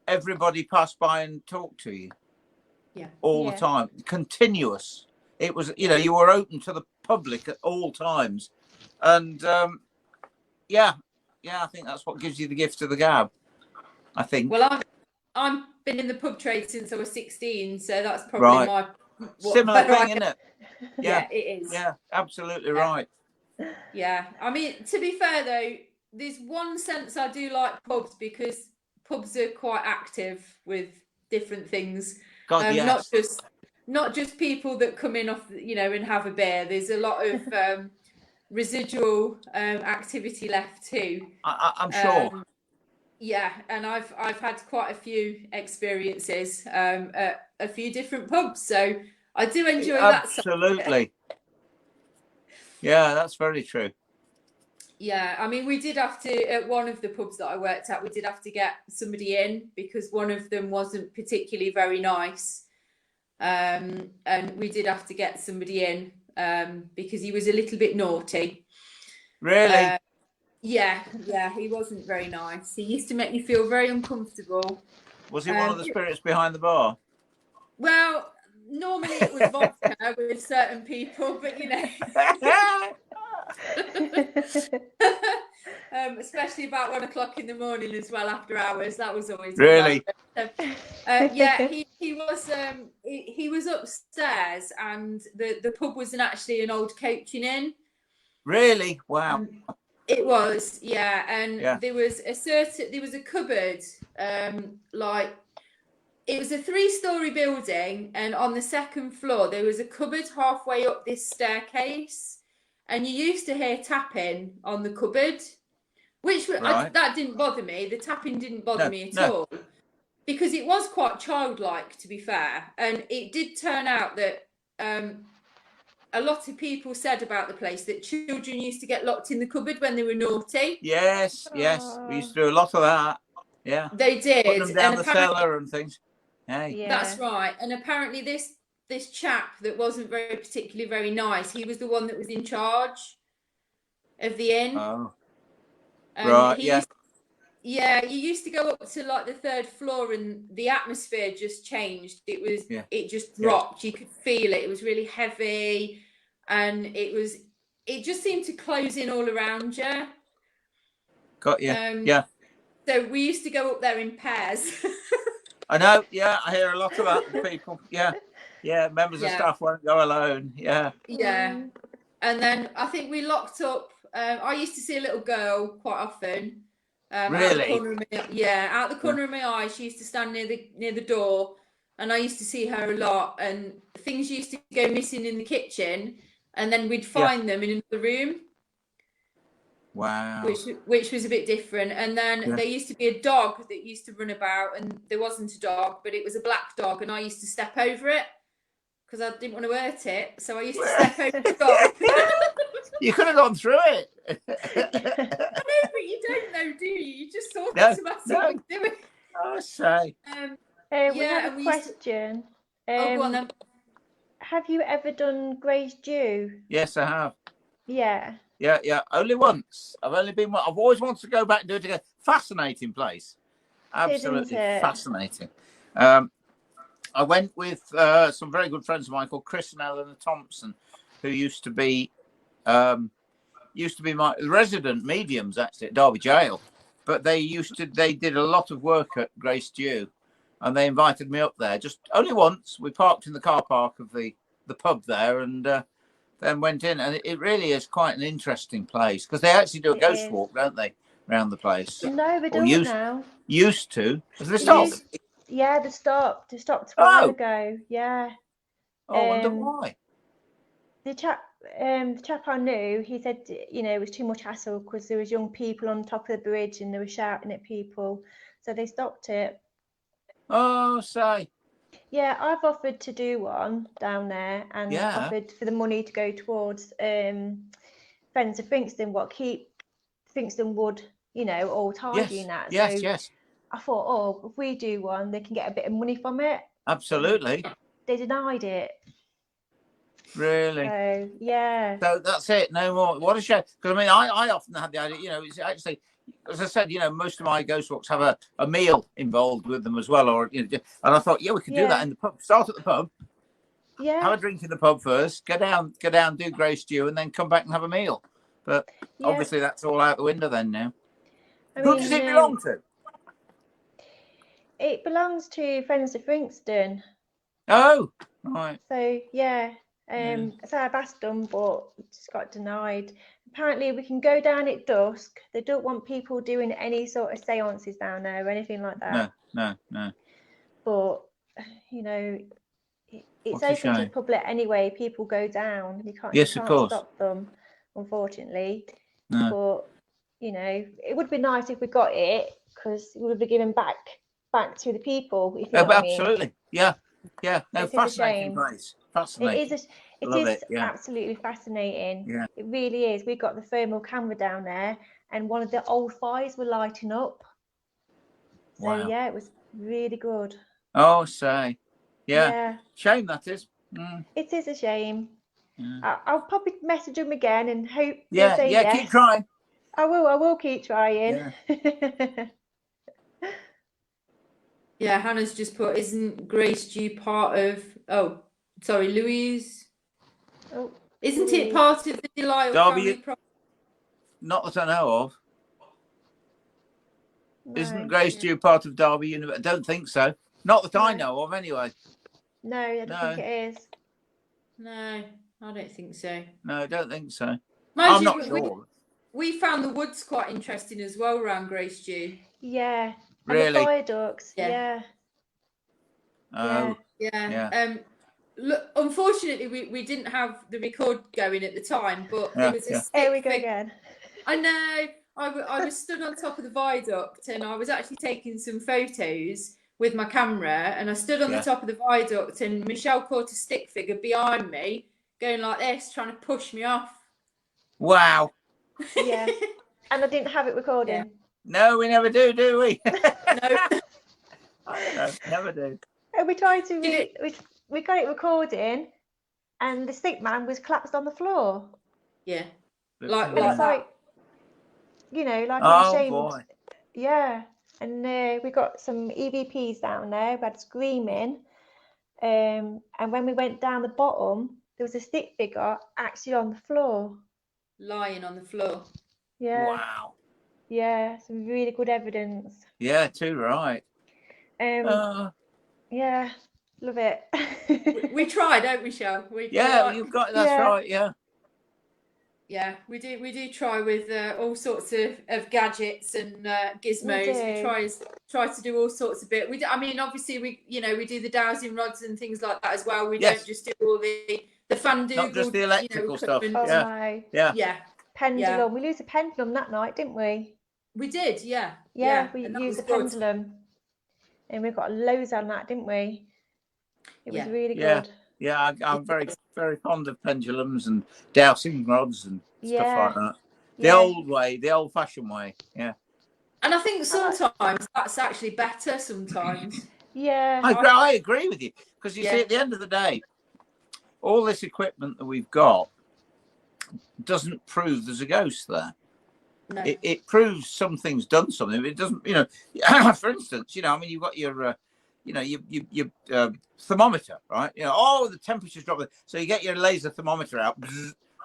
everybody passed by and talked to you. Yeah. All the time, continuous. It was, you were open to the public at all times, and yeah, I think that's what gives you the gift of the gab. I think. Well, I've been in the pub trade since I was 16, so that's probably right. Similar thing, isn't it? Yeah, it is. Yeah, absolutely right. Yeah, I mean, to be fair though, there's one sense I do like pubs because pubs are quite active with different things. God, yes. Not just people that come in off, and have a beer. There's a lot of residual activity left too. I'm sure. Yeah, and I've had quite a few experiences at a few different pubs, so I do enjoy that. Absolutely. Yeah, that's very true. Yeah, I mean, we did have to, at one of the pubs that I worked at, we did have to get somebody in because one of them wasn't particularly very nice. And we did have to get somebody in because he was a little bit naughty. Really? Yeah, he wasn't very nice. He used to make me feel very uncomfortable. Was he one of the spirits behind the bar? Well, normally it was vodka with certain people, but especially about 1 o'clock in the morning as well, after hours. That was always really. Yeah, he was upstairs, and the pub wasn't actually an old coaching inn. Really? Wow. It was, yeah, and there was a cupboard, it was a 3-story building, and on the second floor there was a cupboard halfway up this staircase, and you used to hear tapping on the cupboard, which that didn't bother me. The tapping didn't bother me at all, because it was quite childlike, to be fair, and it did turn out that a lot of people said about the place that children used to get locked in the cupboard when they were naughty. Yes. We used to do a lot of that. Yeah. They did. Put them down the cellar and things. Hey. Yeah. That's right. And apparently this chap that wasn't particularly very nice, he was the one that was in charge of the inn. Oh. Right, you used to go up to like the 3rd floor, and the atmosphere just changed. It just dropped. You could feel it. It was really heavy, and it just seemed to close in all around you. Got you. So we used to go up there in pairs. I know. Yeah, I hear a lot of that from people. Yeah. Members of staff won't go alone. Yeah. And then I think we locked up. I used to see a little girl quite often. Really? Out the corner of my eye, she used to stand near the door, and I used to see her a lot. And things used to go missing in the kitchen, and then we'd find them in another room. Wow. Which was a bit different. And then there used to be a dog that used to run about, and there wasn't a dog, but it was a black dog, and I used to step over it because I didn't want to hurt it. So I used to step over the dog. You could have gone through it. I know, but you don't know, do you? You just thought automatically do it. I say. We have a question. Go on then. Have you ever done Grey's Dew? Yes, I have. Yeah. Yeah. Only once. I've always wanted to go back and do it again. Fascinating place. Absolutely fascinating. I went with some very good friends of mine called Chris and Eleanor Thompson, who used to be my resident mediums actually at Derby Jail, but they did a lot of work at Grey's Dew, and they invited me up there just only once. We parked in the car park of the pub there, and then went in, and it really is quite an interesting place because they actually do a ghost walk, don't they, around the place? No, they don't now. Used to. Have they stopped? Yeah, they stopped. They stopped a while ago. Yeah. Oh, I wonder why. The chap the chap I knew, he said, it was too much hassle because there was young people on top of the bridge and they were shouting at people, so they stopped it. Oh, say. Yeah, I've offered to do one down there and offered for the money to go towards Friends of Frankston, what keep Frankston Wood, all tidy and that. Yes. I thought, if we do one, they can get a bit of money from it. Absolutely. They denied it. Really? So, yeah. So that's it. No more. What a shame. Because I often had the idea, it's actually, as I said, most of my ghost walks have a meal involved with them as well. Or and I thought, we could do that in the pub. Start at the pub. Yeah. Have a drink in the pub first. Go down, do grey stew, and then come back and have a meal. But obviously, that's all out the window then now. Who does it belong to? It belongs to Friends of Frankston. Oh, right. So so I've asked them, but just got denied. Apparently, we can go down at dusk. They don't want people doing any sort of seances down there or anything like that. No. But it's open to the public anyway. People go down. You can't stop them, unfortunately. No. But it would be nice if we got it because we would be giving back to the people. If you know what I mean. Absolutely, yeah. No, fascinating place. Fascinating. It is absolutely fascinating. Yeah. It really is. We got the thermal camera down there, and one of the old fires were lighting up. So Wow. it was really good. Oh, say, yeah. Shame that is. It is a shame. Yeah. I'll probably message them again and hope they say yes. yes. Keep trying. I will keep trying. Yeah, Hannah's just put, isn't Grace due part of, Louise? Oh, isn't it part of the Delisle family property? Not that I know of. No. Isn't Grace due part of Derby University? I don't think so. Not that I know of, anyway. No, I don't think it is. No, I don't think so. No, I don't think so. I'm not sure. We found the woods quite interesting as well around Grace Dew. Yeah. Really? And the viaducts. Yeah. Oh. Yeah. Look, unfortunately, we didn't have the record going at the time, but there was a stick Here we go again. I know. I was stood on top of the viaduct and I was actually taking some photos with my camera, and I stood on the top of the viaduct, and Michelle caught a stick figure behind me going like this, trying to push me off. Wow. Yeah. And I didn't have it recording. Yeah. No, we never do we? No. No, never do. And we tried to we got it recording, and the stick man was collapsed on the floor. Yeah. And it's like like oh, ashamed. Boy. Yeah. And we got some EVPs down there. We had screaming. And when we went down the bottom, there was a stick figure actually on the floor. Lying on the floor. Yeah. Wow. Yeah, some really good evidence. Yeah, too right. Yeah, love it. we try, don't we, Michelle? You've got that's right. Yeah. Yeah, we do try with all sorts of gadgets and gizmos. We try to do all sorts of bit. Obviously we do the dowsing rods and things like that as well. We don't just do all the fan not just the electrical stuff. Yeah. Pendulum. Yeah. We used a pendulum that night, didn't we? We did, yeah. We used a pendulum, and we got loads on that, didn't we? It was really good. Yeah, I'm very, very fond of pendulums and dowsing rods and stuff like that. The old way, the old-fashioned way. Yeah. And I think sometimes that's actually better. Sometimes. Yeah. I agree with you, because you see, at the end of the day, all this equipment that we've got doesn't prove there's a ghost there. No. It proves something's done something. It doesn't, for instance, you've got your thermometer, right? The temperature's dropping. So you get your laser thermometer out,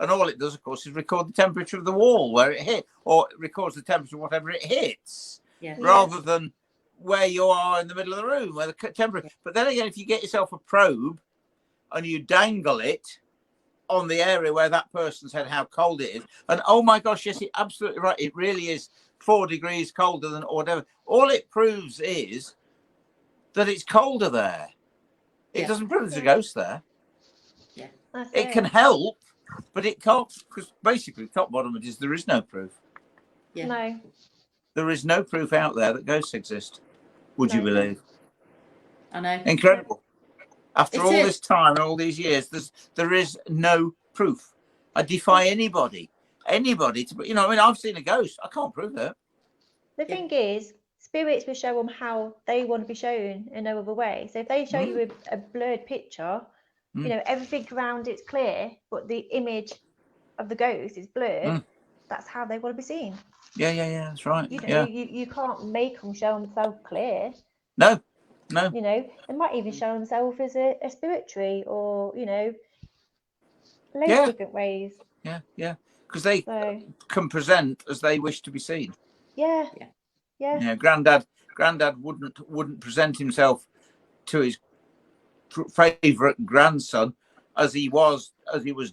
and all it does, of course, is record the temperature of the wall where it hit, or it records the temperature of whatever it hits, rather than where you are in the middle of the room, where the temperature. But then again, if you get yourself a probe and you dangle it on the area where that person said how cold it is, and oh my gosh, yes, you're absolutely right, it really is 4 degrees colder than or whatever. All it proves is that it's colder there. It doesn't prove there's a ghost there. Yeah, it can help but it can't, because basically, top bottom it is there is no proof. Yeah. No. There is no proof out there that ghosts exist. Would you No. believe? I know. Incredible. After It all is. this time and all these years, there is no proof. I defy anybody to, you know, I mean, I've seen a ghost. I can't prove that. The Yeah. thing is, spirits will show them how they want to be shown in no other way. So if they show you a blurred picture, you know, everything around it's clear, but the image of the ghost is blurred, that's how they want to be seen. Yeah, that's right. You can't make them show themselves clear. No. You know, they might even show themselves as a spirit tree, or, you know, loads of different ways. Yeah. Because they can present as they wish to be seen. Yeah. Yeah, Grandad wouldn't present himself to his favourite grandson as he was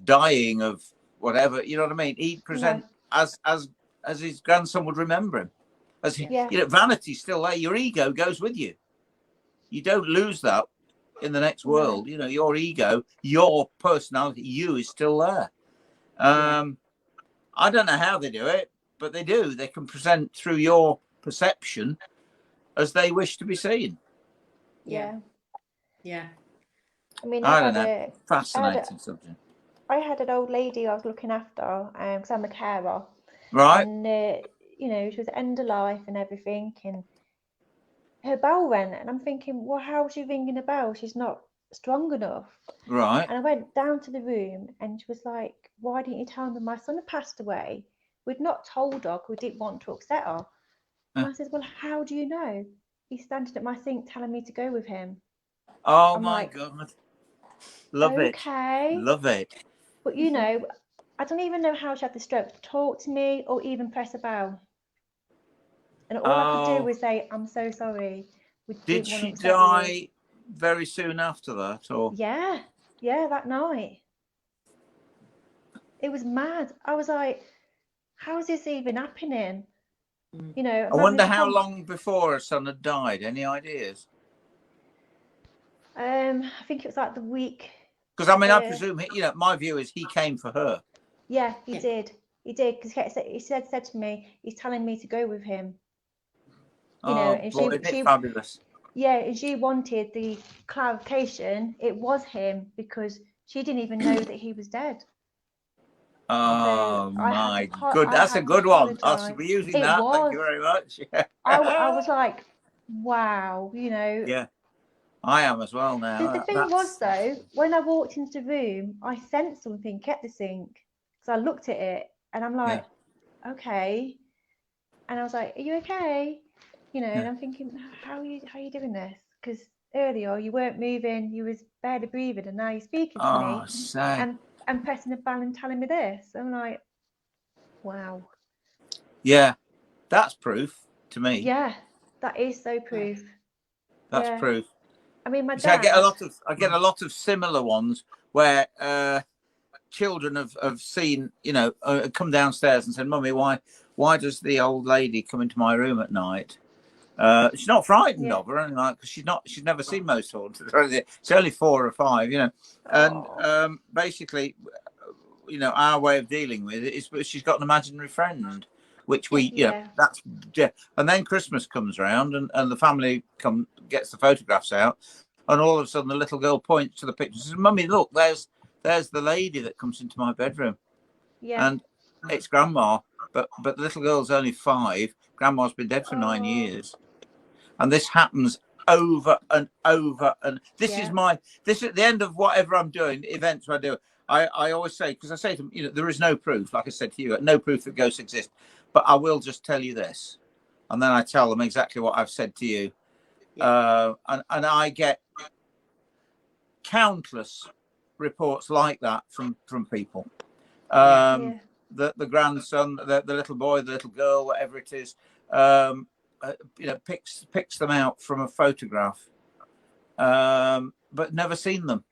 dying of whatever. You know what I mean? He'd present as his grandson would remember him. You know, vanity's still there. Your ego goes with you. You don't lose that in the next world. You know, your ego, your personality, you is still there. I don't know how they do it, but they do. They can present through your perception as they wish to be seen. Yeah. I mean, I don't know. Fascinating subject. I had an old lady I was looking after, because I'm a carer. Right. And, you know, she was end of life and everything, and her bell rang, and I'm thinking, well, how's she ringing a bell? She's not strong enough. Right. And I went down to the room, and she was like, why didn't you tell me my son had passed away? We'd not told her, we didn't want to upset her. And I said, well, how do you know? He's standing at my sink telling me to go with him. Oh, I'm my like, God. Love it. But, you know, I don't even know how she had the stroke to talk to me or even press a bell. And all I could do was say, I'm so sorry. Did she die very soon after that? Or Yeah, that night. It was mad. I was like, how is this even happening? You know, I wonder how long before her son had died. Any ideas? I think it was like the week. Because I mean, I presume, you know, my view is he came for her. Yeah, he did. He did, because he said to me, he's telling me to go with him. You know, and boy, isn't it fabulous? Yeah, and she wanted the clarification. It was him, because she didn't even know that he was dead. Oh, so my good. That's a good one. I should be using that. Thank you very much. I was like, wow, you know. Yeah, I am as well now. The thing was, though, when I walked into the room, I sensed something at the sink. So I looked at it, and I'm like, okay. And I was like, are you okay? You know, and I'm thinking, how are you doing this? Because earlier you weren't moving, you was barely breathing, and now you're speaking to me and pressing a bell and telling me this. I'm like, wow. Yeah, that's proof to me. Yeah, that is so proof. That's proof. I mean, my dad. I get a lot of similar ones where children have seen, you know, come downstairs and said, "Mummy, why does the old lady come into my room at night?" She's not frightened of her, and like, because she's never seen most haunted. It's only 4 or 5, you know, and basically, you know, our way of dealing with it is she's got an imaginary friend, which we, you know, and then Christmas comes around, and the family gets the photographs out, and all of a sudden the little girl points to the picture and says, "Mummy, look, there's the lady that comes into my bedroom." And it's Grandma, but the little girl's only 5. Grandma's been dead for 9 years. And this happens over and over. And this is at the end of whatever I'm doing, events I do. I always say, because I say to them, you know, there is no proof, like I said to you, no proof that ghosts exist. But I will just tell you this. And then I tell them exactly what I've said to you. And I get countless reports like that from people. The grandson, the little boy, the little girl, whatever it is, you know, picks them out from a photograph, but never seen them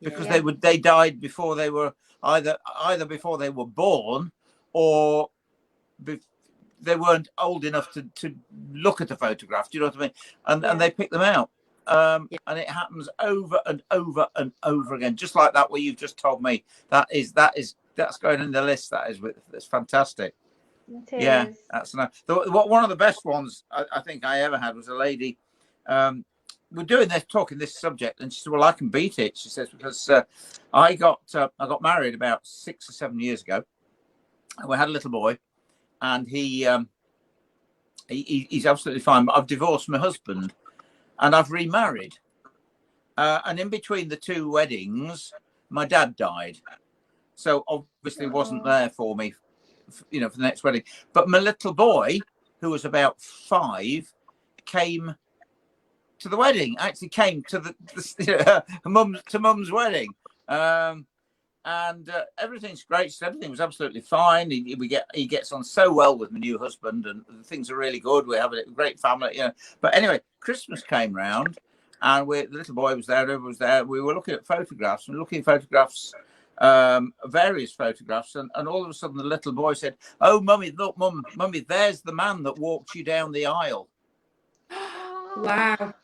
because they died before they were either before they were born, or they weren't old enough to look at a photograph. Do you know what I mean? And they pick them out. Yeah. and it happens over and over and over again, just like that. What you've just told me, that's going in the list. That's fantastic. It Yeah, is. that's enough. One of the best ones I think I ever had was a lady. We're doing this, talking this subject, and she said, "Well, I can beat it." She says, "Because I got married about 6 or 7 years ago, and we had a little boy, and he's absolutely fine. But I've divorced my husband, and I've remarried, and in between the two weddings, my dad died, so obviously wasn't there for me, for the next wedding. But my little boy, who was about 5, came to the wedding. Actually, came to the mum's wedding, and everything's great. So everything was absolutely fine. He gets on so well with my new husband, and things are really good. We have a great family, But anyway, Christmas came round, and the little boy was there. Everyone was there. We were looking at photographs, various photographs, and all of a sudden the little boy said, "Oh, mummy, look, mummy, there's the man that walked you down the aisle." Wow.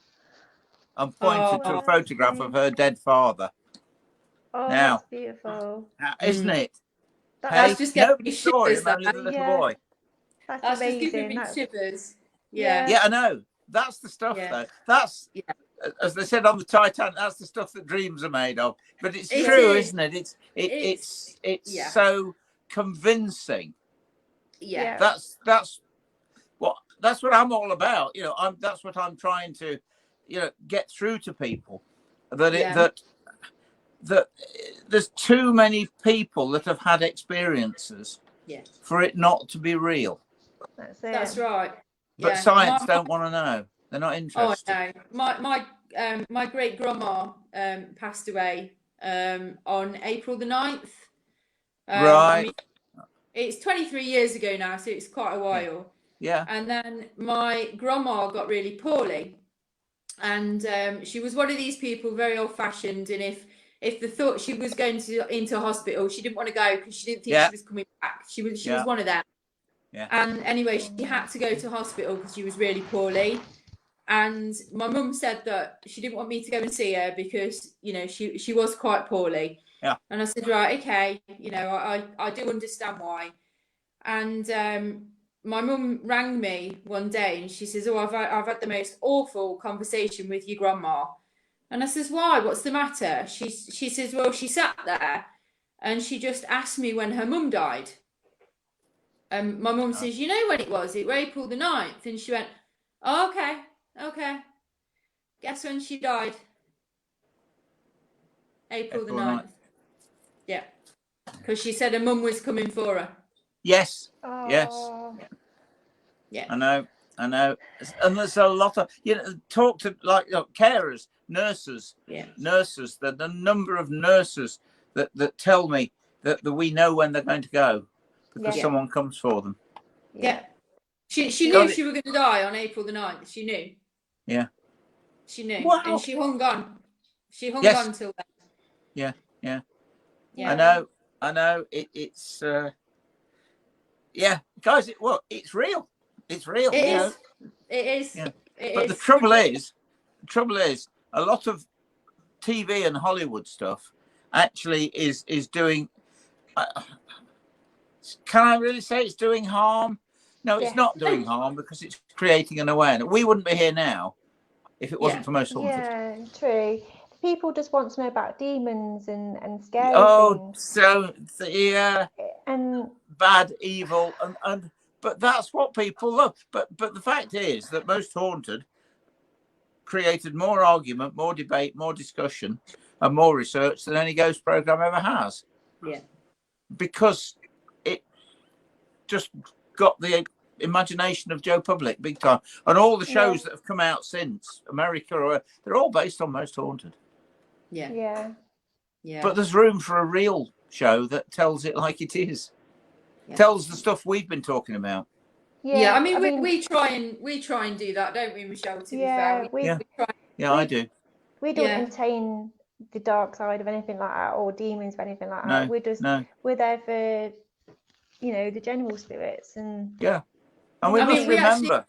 I'm pointing to a Oh, photograph of her dead father. Oh, Now, that's beautiful. isn't it? That's just giving Nobody me saw shivers. him, only the little boy. That's That's just giving amazing. me shivers. Yeah. Yeah, I know. That's the stuff, Yeah. though. That's, Yeah. as they said on the Titanic, that's the stuff that dreams are made of. But it's It true, is. isn't it? It's yeah. so convincing. Yeah. That's what I'm all about. That's what I'm trying to, get through to people. That there's too many people that have had experiences for it not to be real. That's it. That's right. But science don't want to know. They're not interested. Oh no. My great grandma passed away on April the 9th. Right. I mean, it's 23 years ago now, so it's quite a while. Yeah. And then my grandma got really poorly, and she was one of these people, very old-fashioned, and if they thought she was going into hospital, she didn't want to go because she didn't think she was coming back. She was one of them. Yeah. And anyway, she had to go to hospital because she was really poorly. And my mum said that she didn't want me to go and see her because, she was quite poorly. Yeah. And I said, right, okay, I do understand why. And my mum rang me one day and she says, "Oh, I've had the most awful conversation with your grandma." And I says, "Why? What's the matter?" She says, "Well, she sat there and she just asked me when her mum died." And my mum says, "You know when it was? It was April the 9th." And she went, "Oh, okay. Guess when she died?" April the 9th. Yeah. Because she said her mum was coming for her. Yes. Oh. Yes. Yeah. I know. And there's a lot of, talk to carers, nurses. Yeah. Nurses. The number of nurses that tell me that we know when they're going to go because someone comes for them. Yeah. She knew she was going to die on April the 9th. She knew. Yeah. She knew. Wow. And she hung on. She hung on till then. Yeah. Yeah. I know. It's guys. It's real. It's real. It is. It is. Yeah. It But is. the trouble is, a lot of TV and Hollywood stuff actually is doing. Can I really say it's doing harm? No, it's not doing harm because it's creating an awareness. We wouldn't be here now if it wasn't for Most Haunted. Yeah, true. People just want to know about demons and scary things. So And bad, evil, and but that's what people love. But the fact is that Most Haunted created more argument, more debate, more discussion, and more research than any ghost program ever has. Yeah. Because it just got the imagination of Joe Public big time, and all the shows that have come out since America, they're all based on Most Haunted. Yeah. But there's room for a real show that tells it like it is. Tells the stuff we've been talking about. Yeah, I mean, we try and do that, don't we, Michelle? To be fair, we try. Yeah, I do. We don't entertain the dark side of anything like that, or demons or anything like that. We're there for, the general spirits and. Yeah, and we must remember.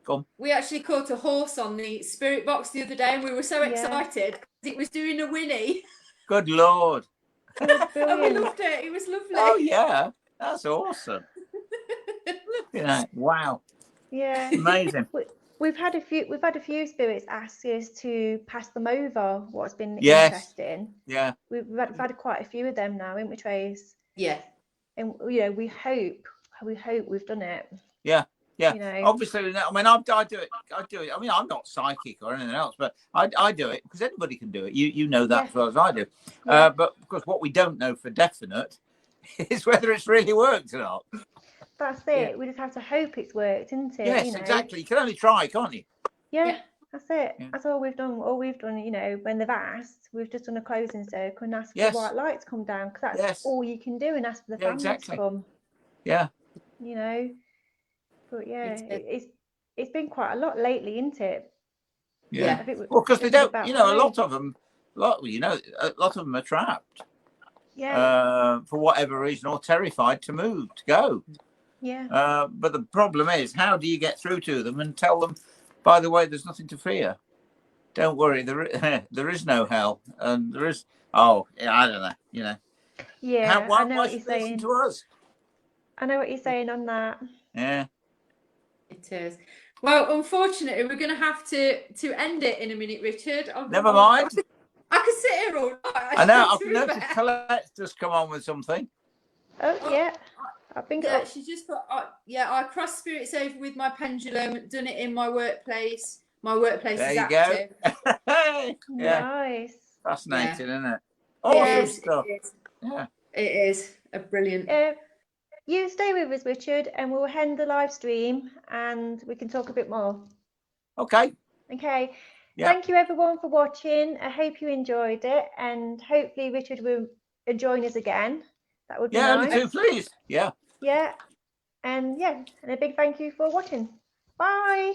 Come. We actually caught a horse on the spirit box the other day, and we were so Yeah. excited because it was doing a whinny. Good Lord. It was And we brilliant. loved it. It was lovely. Oh yeah, that's awesome. Wow, Yeah. amazing. We've had a few spirits ask us to pass them over. What's been Yes. interesting. Yeah, We've had quite a few of them now, haven't we, Trace? Yeah. And we hope we've done it. yeah. You know. Obviously, I mean, I do it. I mean, I'm not psychic or anything else, but I do it because anybody can do it. You know that as well as I do. Yeah. But of course, what we don't know for definite is whether it's really worked or not. That's it. We just have to hope it's worked, isn't it? Yes, you know? exactly. You can only try, can't you? Yeah, that's it. Yeah. That's all we've done. You know, when they've asked, we've just done a closing circle and asked for Yes. the white light to come down, because that's all you can do, and ask for the family exactly. to come. Yeah. You know, but yeah, it's been quite a lot lately, isn't it? Yeah. I think Well, because they don't, about you know, a three. lot of them are trapped. Yeah. For whatever reason, or terrified to move, to go. Yeah. But the problem is, how do you get through to them and tell them, by the way, there's nothing to fear. Don't worry, there is no hell, and there is. Oh, yeah, I don't know. You know. Yeah. Why I know what you're should they listen saying. to us? I know what you're saying on that. Yeah. It is. Well, unfortunately, we're going to have to end it in a minute, Richard. Never mind. I could sit here all night. I know. I've noticed Colette's just come on with something. Oh yeah. I think Yeah, she just put. I crossed spirits over with my pendulum. Done it in my workplace. My workplace There is you active. go. Yeah. Nice. Fascinating, isn't it? It Awesome is, stuff. It is. Yeah. It is a brilliant. You stay with us, Richard, and we'll end the live stream and we can talk a bit more. Okay. Okay. Yeah. Thank you everyone for watching. I hope you enjoyed it, and hopefully Richard will join us again. That would be nice. Yeah, me too, please. Yeah. Yeah. And a big thank you for watching. Bye.